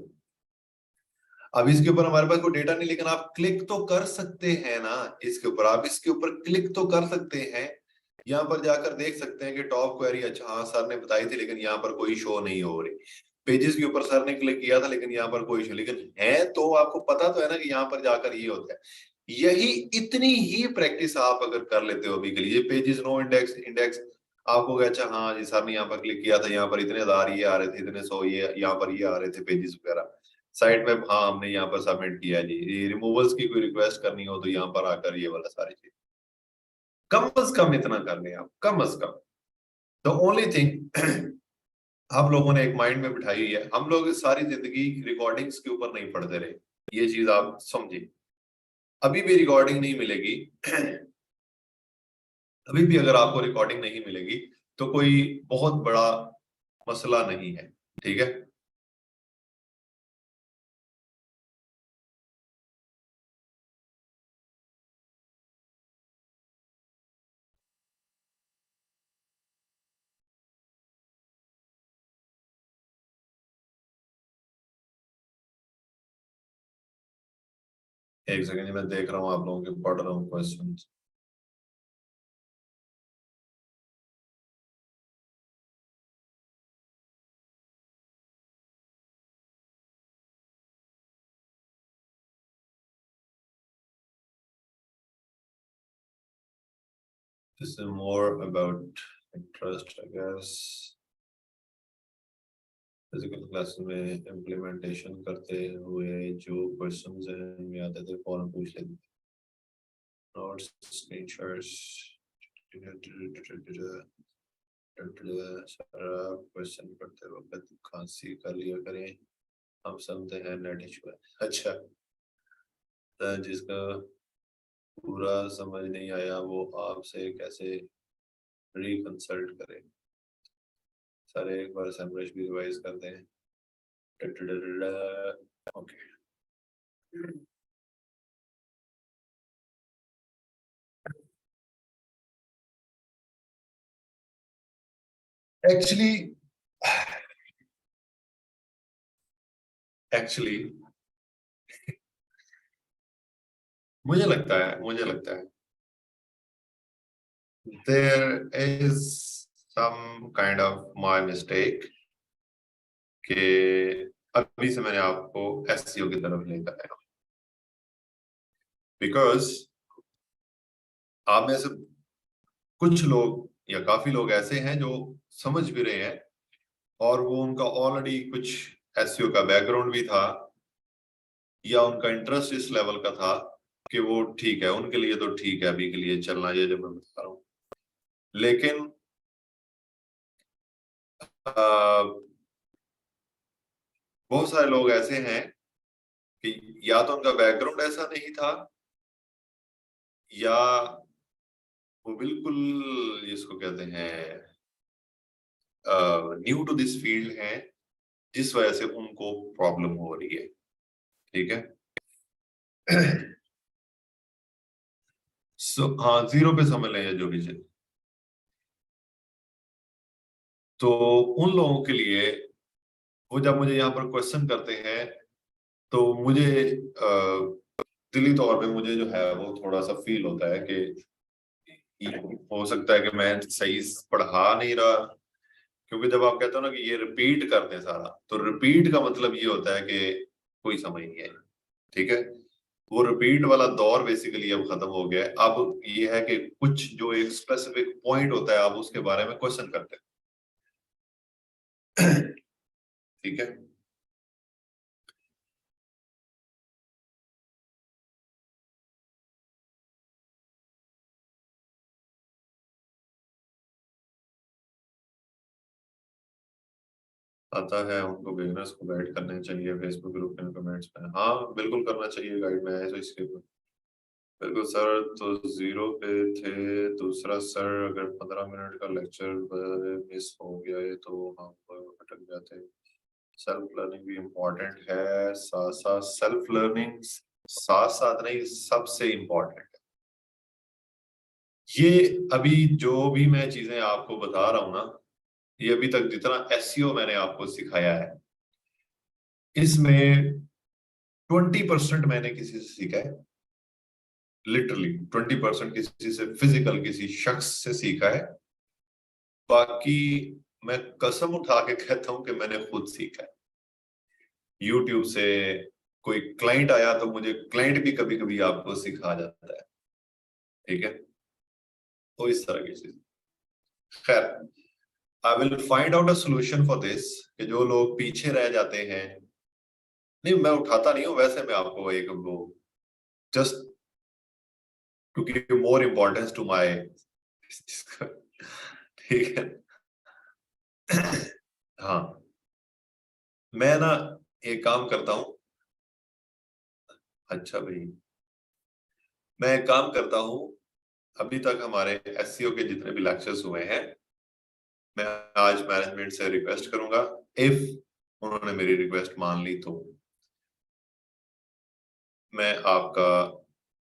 अब इसके ऊपर हमारे पास कोई डेटा नहीं, लेकिन आप क्लिक तो कर सकते हैं ना इसके ऊपर, आप इसके ऊपर क्लिक तो कर सकते हैं। यहाँ पर जाकर देख सकते हैं कि टॉप क्वेरी, अच्छा हाँ सर ने बताई थी लेकिन यहाँ पर कोई शो नहीं हो रही। पेजेस के ऊपर सर ने क्लिक किया था लेकिन यहाँ पर कोई शो, लेकिन है तो आपको पता तो है ना कि यहाँ पर जाकर ये होता है। यही इतनी ही प्रैक्टिस आप अगर कर लेते हो अभी के लिए, पेजेस नो इंडेक्स, इंडेक्स आपको अच्छा हाँ जी सर ने यहाँ पर क्लिक किया था, यहाँ पर इतने हजार ये आ रहे थे, इतने 100 ये यहाँ पर ये आ रहे थे पेजेस वगैरह। साइट में हाँ हमने यहाँ पर सबमिट किया जी, रिमूवल्स की कोई रिक्वेस्ट करनी हो तो यहाँ पर आकर ये वाला सारी चीज, कम से कम इतना कर लें आप, कम से कम। द ओनली थिंग आप लोगों ने एक माइंड में बिठाई हुई है, हम लोग सारी जिंदगी रिकॉर्डिंग्स के ऊपर नहीं पढ़ते रहे, ये चीज आप समझिए। अभी भी रिकॉर्डिंग नहीं मिलेगी अभी भी अगर आपको रिकॉर्डिंग नहीं मिलेगी तो कोई बहुत बड़ा मसला नहीं है, ठीक है। एक सेकंड मैं देख रहा हूँ, आप लोगों के पढ़ रहा हूँ question. This is more about interest, I guess. Physical class में इम्प्लीमेंटेशन करते हुए जो क्वेश्चंस हैं में आते थे फौरन पूछ लेते थे, नोट्स स्क्रीनशॉट्स, सारा क्वेश्चन पढ़ते वक्त खांसी कर लिया करें, हम समझते हैं नेट इशू है। अच्छा, तो जिसका पूरा समझ नहीं आया वो आपसे कैसे रिकंसल्ट करें? सर एक बार समरेश भी रिवाइज करते हैं। ओके, एक्चुअली मुझे लगता है there is some kind of my mistake कि अभी से मैंने आपको एसईओ की तरफ लेकर आया हूं, बिकॉज आप में से कुछ लोग या काफी लोग ऐसे हैं जो समझ भी रहे हैं और वो उनका ऑलरेडी कुछ एसईओ का बैकग्राउंड भी था या उनका इंटरेस्ट इस लेवल का था कि वो ठीक है, उनके लिए तो ठीक है अभी के लिए चलना, ये जो मैं बता रहा हूँ। लेकिन बहुत सारे लोग ऐसे हैं कि या तो उनका बैकग्राउंड ऐसा नहीं था या वो बिल्कुल जिसको कहते हैं न्यू टू दिस फील्ड है, जिस वजह से उनको प्रॉब्लम हो रही है। ठीक है। हाँ, जीरो पे समझ लें जो भी चीज। तो उन लोगों के लिए वो जब मुझे यहाँ पर क्वेश्चन करते हैं तो मुझे दिली तौर पे मुझे जो है वो थोड़ा सा फील होता है कि हो सकता है कि मैं सही पढ़ा नहीं रहा, क्योंकि जब आप कहते हो ना कि ये रिपीट करते हैं सारा, तो रिपीट का मतलब ये होता है कि कोई समझ नहीं है। ठीक है। वो रिपीट वाला दौर बेसिकली अब खत्म हो गया है। अब ये है कि कुछ जो एक स्पेसिफिक पॉइंट होता है आप उसके बारे में क्वेश्चन करते हैं। ठीक है। आता है उनको बिगिनर्स को गाइड करने चाहिए फेसबुक ग्रुप में कमेंट्स में। हाँ बिल्कुल करना चाहिए गाइड में, है तो इसके ऊपर बिल्कुल सर। तो जीरो पे थे। दूसरा सर, अगर 15 मिनट का लेक्चर मिस हो गया है तो हम अटक जाते हैं। सेल्फ लर्निंग भी इम्पोर्टेंट है, साथ साथ सेल्फ लर्निंग साथ साथ नहीं, सबसे इम्पोर्टेंट है ये। अभी जो भी मैं चीजें आपको बता रहा हूं ना, ये अभी तक जितना एसईओ मैंने आपको सिखाया है, इसमें 20% मैंने किसी से सीखा है। लिटरली 20% किसी से, फिजिकल किसी शख्स से सीखा है। बाकी मैं कसम उठा के कहता हूं कि मैंने खुद सीखा है यूट्यूब से। कोई क्लाइंट आया तो मुझे क्लाइंट भी कभी कभी आपको सिखा जाता है। ठीक है। तो इस तरह की चीज। खैर, I will find out a solution for this कि जो लोग पीछे रह जाते हैं। नहीं, मैं उठाता नहीं हूं, वैसे मैं आपको एक वो just to give more importance to my. ठीक है। हाँ, मैं ना एक काम करता हूँ। अच्छा भाई, मैं एक काम करता हूँ। अभी तक हमारे एससीओ के जितने भी लेक्चर्स हुए हैं, मैं आज मैनेजमेंट से रिक्वेस्ट करूंगा, इफ उन्होंने मेरी रिक्वेस्ट मान ली तो मैं आपका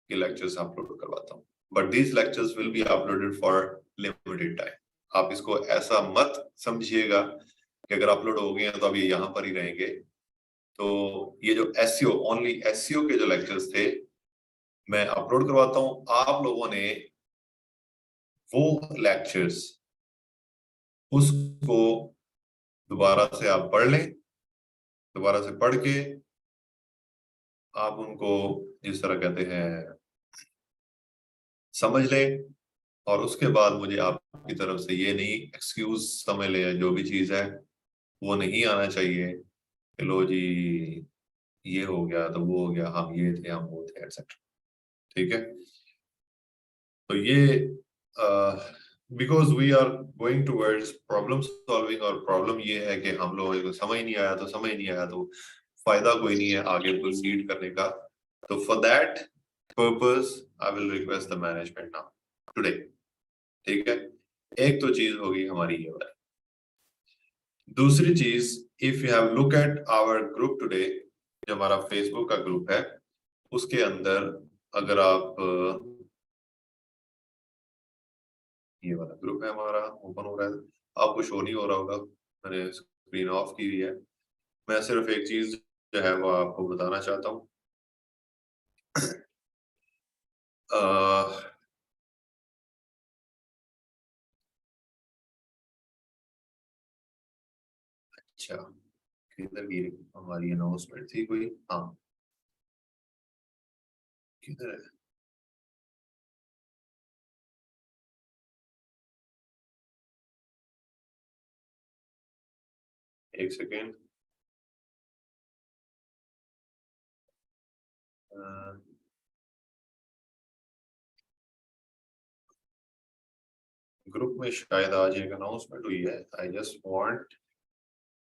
ये लेक्चर्स अपलोड करवाता हूँ। But these lectures will be uploaded for limited time. आप इसको ऐसा मत समझिएगा कि अगर अपलोड हो गए हैं तो अब ये यहाँ पर ही रहेंगे। तो ये जो एसईओ, ओनली एसईओ के जो लेक्चर्स थे, मैं अपलोड करवाता हूँ। आप लोगों ने वो लेक्चर्स उसको दोबारा से आप पढ़ लें। दोबारा से पढ़ के आप उनको जिस तरह कहते हैं समझ लें, और उसके बाद मुझे आपकी तरफ से ये नहीं एक्सक्यूज समझ लें, जो भी चीज है वो नहीं आना चाहिए कि लो जी ये हो गया तो वो हो गया, हम ये थे हम वो थे एटसेट्रा। ठीक है। तो ये because we are going towards problem solving, और प्रॉब्लम ये है कि हम लोगों को समझ नहीं आया तो समझ नहीं आया तो फायदा कोई नहीं है आगे प्रोसीड करने का। तो for that purpose I will request the management now today. ठीक है। एक तो चीज होगी हमारी ये वाली। दूसरी चीज, if you have look at our group today, जो हमारा फेसबुक का ग्रुप है, उसके अंदर अगर आप ये वाला ग्रुप है हमारा ओपन हो रहा है, आपको शो नहीं हो रहा होगा, मैंने स्क्रीन ऑफ की हुई है। मैं सिर्फ एक चीज जो है वो आपको बताना चाहता हूँ। अच्छा, किधर की हमारी अनाउंसमेंट थी कोई? हाँ, किधर है? एक सेकेंड। ग्रुप में शायद आज एक अनाउंसमेंट हुई है। आई जस्ट वांट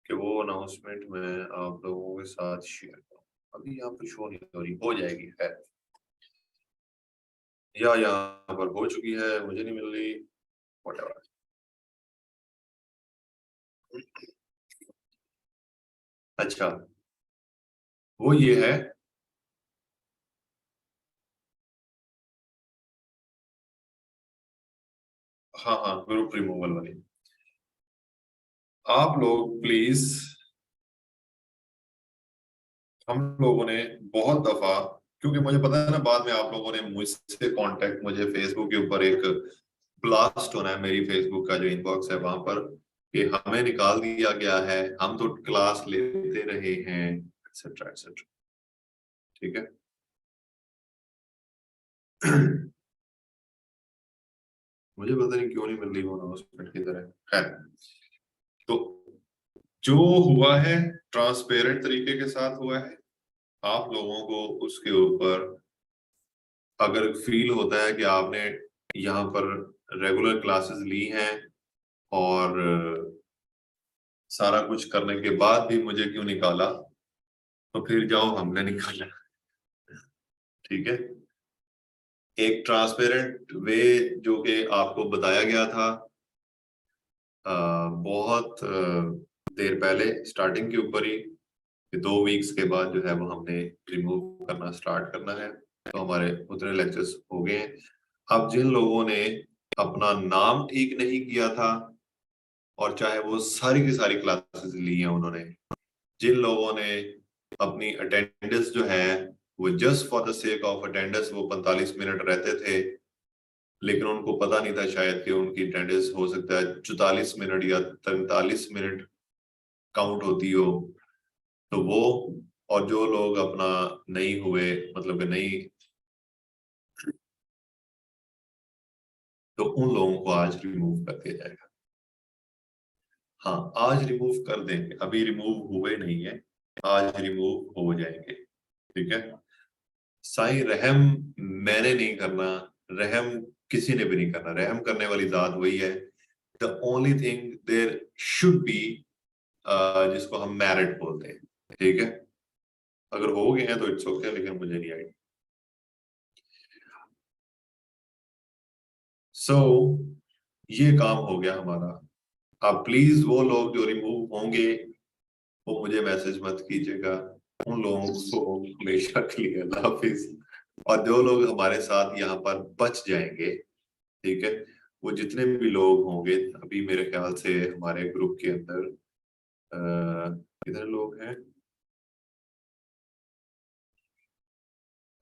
कि वो अनाउंसमेंट मैं आप लोगों के साथ शेयर करूं। अभी यहाँ पे शो नहीं हो रही, हो जाएगी है, या यहाँ पर हो चुकी है, मुझे नहीं मिल रही, व्हाटएवर। अच्छा, वो ये है, हाँ हाँ, ग्रुप रिमूवल वाली। आप लोग प्लीज, हम लोगों ने बहुत दफा, क्योंकि मुझे पता है ना, बाद में आप लोगों ने मुझसे कांटेक्ट, मुझे फेसबुक के ऊपर एक ब्लास्ट होना है, मेरी फेसबुक का जो इनबॉक्स है वहां पर, कि हमें निकाल दिया गया है, हम तो क्लास लेते रहे हैं, एक्सेट्रा एक्सेट्रा। ठीक है। मुझे पता नहीं क्यों नहीं मिल रही वो अनाउंसमेंट की तरह है। तो जो हुआ है ट्रांसपेरेंट तरीके के साथ हुआ है। आप लोगों को उसके ऊपर अगर फील होता है कि आपने यहाँ पर रेगुलर क्लासेस ली हैं और सारा कुछ करने के बाद भी मुझे क्यों निकाला, तो फिर जाओ, हमने निकाला। ठीक है। एक ट्रांसपेरेंट वे जो कि आपको बताया गया था बहुत देर पहले, स्टार्टिंग के ऊपर ही, कि 2 वीक्स के बाद जो है वो हमने रिमूव करना स्टार्ट करना है। तो हमारे उतने लेक्चर्स हो गए हैं। अब जिन लोगों ने अपना नाम ठीक नहीं किया था, और चाहे वो सारी की सारी क्लासेस ली हैं उन्होंने, जिन लोगों ने अपनी अटेंडेंस जो है वो just for the sake of attendance वो 45 मिनट रहते थे, लेकिन उनको पता नहीं था शायद कि उनकी अटेंडेंस हो सकता है 44 मिनट या 43 मिनट काउंट होती हो, तो वो, और जो लोग अपना नहीं हुए, मतलब कि नहीं, तो उन लोगों को आज रिमूव कर दिया जाएगा। हाँ, आज रिमूव कर देंगे, अभी रिमूव हुए नहीं है, आज रिमूव हो जाएंगे। ठीक है। साईं रहम मैंने नहीं करना, रहम किसी ने भी नहीं करना, रहम करने वाली जात वही है। The only thing there should be, जिसको हम मेरिट बोलते हैं। ठीक है। अगर हो गए हैं तो इट्स ओके, लेकिन मुझे नहीं आई। सो ये काम हो गया हमारा। अब प्लीज वो लोग जो रिमूव होंगे वो मुझे मैसेज मत कीजिएगा, उन लोगों को हमेशा के लिए अल्लाह हाफिज। और जो लोग हमारे साथ यहाँ पर बच जाएंगे, ठीक है, वो जितने भी लोग होंगे, अभी मेरे ख्याल से हमारे ग्रुप के अंदर कितने लोग हैं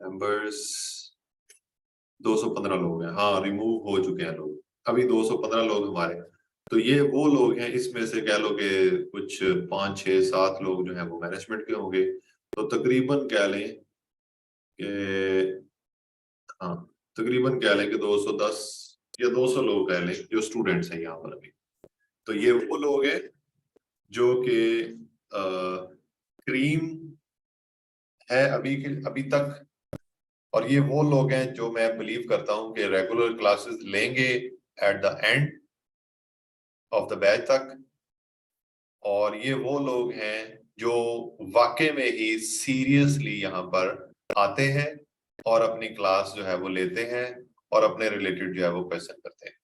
मेंबर्स? 215 लोग हैं। हाँ, रिमूव हो चुके हैं लोग, अभी 215 लोग हमारे। तो ये वो लोग हैं, इसमें से कह लो कि कुछ 5 6 7 लोग जो हैं वो मैनेजमेंट के होंगे, तो तकरीबन कह लें कि, हाँ, तकरीबन कह लें कि 210 या 200 लोग कह लें जो स्टूडेंट्स हैं यहाँ पर अभी। तो ये वो लोग हैं जो कि क्रीम है अभी के अभी तक, और ये वो लोग हैं जो मैं बिलीव करता हूं कि रेगुलर क्लासेस लेंगे at the end of the batch तक। और ये वो लोग हैं जो वाकई में ही सीरियसली यहाँ पर आते हैं और अपनी क्लास जो है वो लेते हैं और अपने रिलेटेड जो है वो क्वेश्चन करते हैं।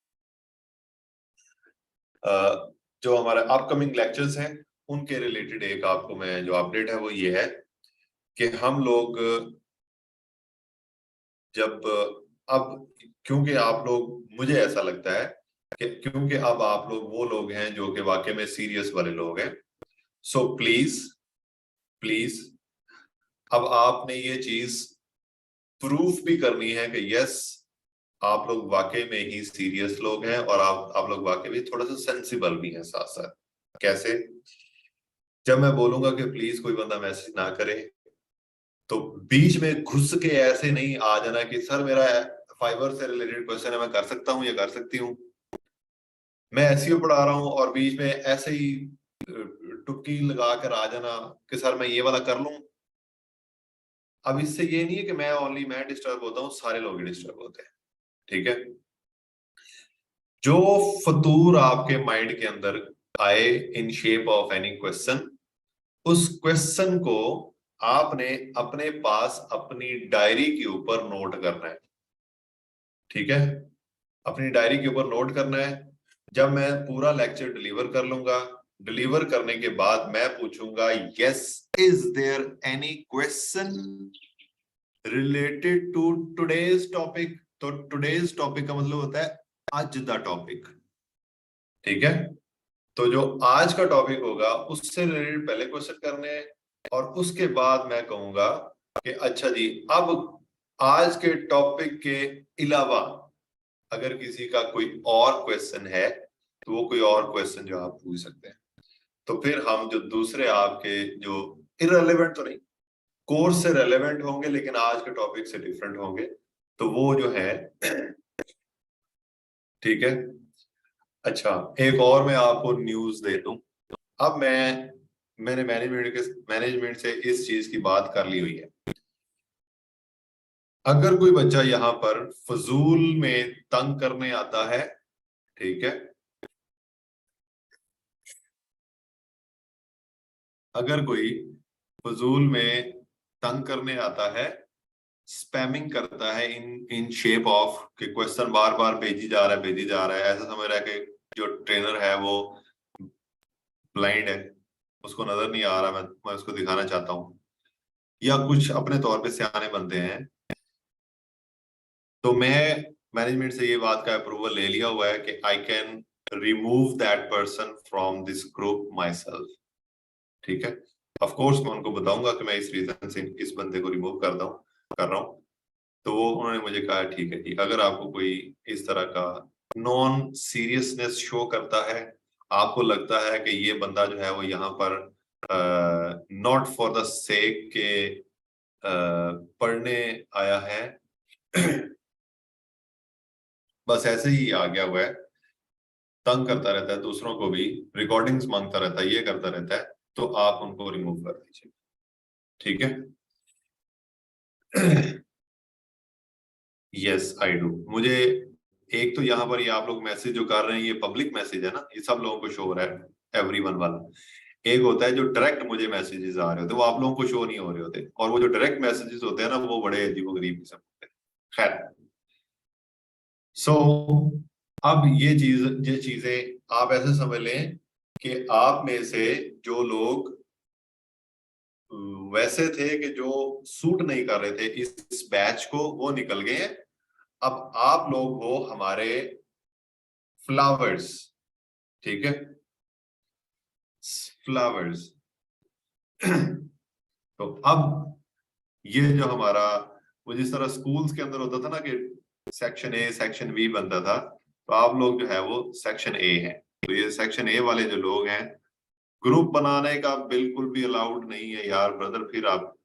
जो हमारे अपकमिंग लेक्चर्स हैं उनके रिलेटेड एक आपको मैं जो अपडेट है वो ये है कि हम लोग जब अब, क्योंकि आप लोग, मुझे ऐसा लगता है क्योंकि अब आप लोग वो लोग हैं जो कि वाकई में सीरियस वाले लोग हैं। सो प्लीज प्लीज अब आपने ये चीज प्रूफ भी करनी है कि यस आप लोग वाकई में ही सीरियस लोग हैं, और आप लोग वाकई में थोड़ा सा सेंसिबल भी हैं साथ साथ। कैसे? जब मैं बोलूंगा कि प्लीज कोई बंदा मैसेज ना करे, तो बीच में घुस के ऐसे नहीं आ जाना कि सर मेरा फाइबर से रिलेटेड क्वेश्चन है, मैं कर सकता हूँ या कर सकती हूँ। मैं एसईओ पढ़ा रहा हूँ और बीच में ऐसे ही टुक्की लगा कर आ जाना कि सर मैं ये वाला कर लूं। अब इससे ये नहीं है कि मैं डिस्टर्ब होता हूँ, सारे लोग ही डिस्टर्ब होते हैं। ठीक है? जो फतूर आपके माइंड के अंदर आए in shape of any question, उस क्वेश्चन को आपने अपने पास अपनी डायरी के ऊपर नोट करना है। ठीक है? अपनी डायरी के ऊपर नोट करना है। जब मैं पूरा लेक्चर डिलीवर कर लूंगा, डिलीवर करने के बाद मैं पूछूंगा yes is there any question related to today's topic. तो टुडेज टॉपिक का मतलब होता है आज दा टॉपिक। ठीक है? तो जो आज का टॉपिक होगा उससे रिलेटेड पहले क्वेश्चन करने हैं, और उसके बाद मैं कहूंगा कि अच्छा जी अब आज के टॉपिक के अलावा अगर किसी का कोई और क्वेश्चन है तो वो कोई और क्वेश्चन जो आप पूछ सकते हैं। तो फिर हम जो दूसरे आपके जो इररिलेवेंट तो नहीं, कोर्स से रेलेवेंट होंगे लेकिन आज के टॉपिक से डिफरेंट होंगे, तो वो जो है ठीक है। अच्छा, एक और मैं आपको न्यूज दे दूं। अब मैंने मैनेजमेंट से इस चीज की बात कर ली हुई है। अगर कोई बच्चा यहाँ पर फजूल में तंग करने आता है, ठीक है, अगर कोई फजूल में तंग करने आता है, स्पैमिंग करता है इन इन शेप ऑफ कि क्वेश्चन बार बार भेजी जा रहा है, ऐसा समझ रहा है कि जो ट्रेनर है वो ब्लाइंड है, उसको नजर नहीं आ रहा, मैं उसको दिखाना चाहता हूँ, या कुछ अपने तौर पे सियाने बनते हैं, तो मैं मैनेजमेंट से ये बात का अप्रूवल ले लिया हुआ है कि I can remove that person from this group my self. ठीक है? ऑफ कोर्स मैं उनको बताऊंगा कि मैं इस रीजन से इस बंदे को रिमूव कर रहा हूँ। तो वो उन्होंने मुझे कहा ठीक है जी, अगर आपको कोई इस तरह का नॉन सीरियसनेस शो करता है, आपको लगता है कि ये बंदा जो है वो यहाँ पर नॉट फॉर द सेक के पढ़ने आया है, बस ऐसे ही आ गया हुआ है, तंग करता रहता है दूसरों को भी, रिकॉर्डिंग्स मांगता रहता है, ये करता रहता है, तो आप उनको रिमूव कर दीजिए। ठीक है? Yes I do. मुझे एक तो यहाँ पर ये आप लोग मैसेज जो कर रहे हैं ये पब्लिक मैसेज है ना, ये सब लोगों को शो हो रहा है एवरीवन वाला। एक होता है जो डायरेक्ट मुझे मैसेजेस आ रहे होते हैं, वो आप लोगों को शो नहीं हो रहे होते, और वो जो डायरेक्ट मैसेजेस होते हैं ना वो बड़े अजीबोगरीब किस्म होते हैं। खैर, सो अब ये चीजें आप ऐसे समझ लें कि आप में से जो लोग वैसे थे कि जो सूट नहीं कर रहे थे इस बैच को, वो निकल गए हैं। अब आप लोग हो हमारे फ्लावर्स। ठीक है? फ्लावर्स। तो अब ये जो हमारा, वो जिस तरह स्कूल्स के अंदर होता था ना कि सेक्शन ए सेक्शन बी बनता था, तो आप लोग जो है वो सेक्शन ए हैं। तो ये सेक्शन ए वाले जो लोग हैं, ग्रुप बनाने का बिल्कुल भी अलाउड नहीं है यार ब्रदर। फिर आप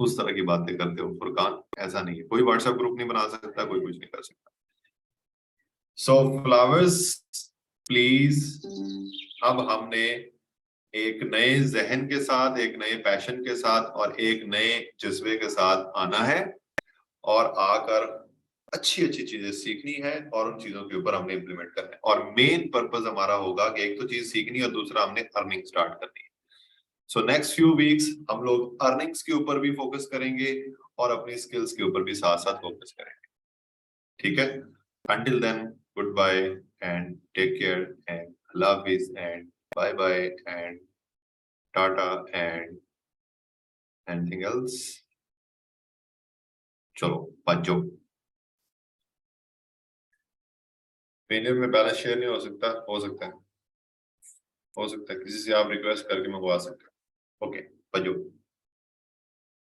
उस तरह की बातें करते हो फुरकान, ऐसा नहीं है, कोई व्हाट्सएप ग्रुप नहीं बना सकता, कोई कुछ नहीं कर सकता। सो फ्लावर्स प्लीज, अब हमने एक नए जहन के साथ, एक नए पैशन के साथ और एक नए जज्बे के साथ आना है, और आकर अच्छी अच्छी चीजें सीखनी है, और उन चीजों के ऊपर हमने इम्प्लीमेंट करना है। और मेन पर्पस हमारा होगा कि एक तो चीज सीखनी और दूसरा हमने अर्निंग स्टार्ट करनी है। सो नेक्स्ट फ्यू वीक्स हम लोग अर्निंग्स के ऊपर भी फोकस करेंगे और अपनी स्किल्स के ऊपर भी साथ साथ फोकस करेंगे। ठीक है? Until then, good bye and take care and love is and bye bye and tata and anything else. चलो, बच्चों। पीडीएफ में बैलेंस शेयर नहीं हो सकता? हो सकता है किसी से आप रिक्वेस्ट करके मंगवा सकते हैं। ओके, बजो।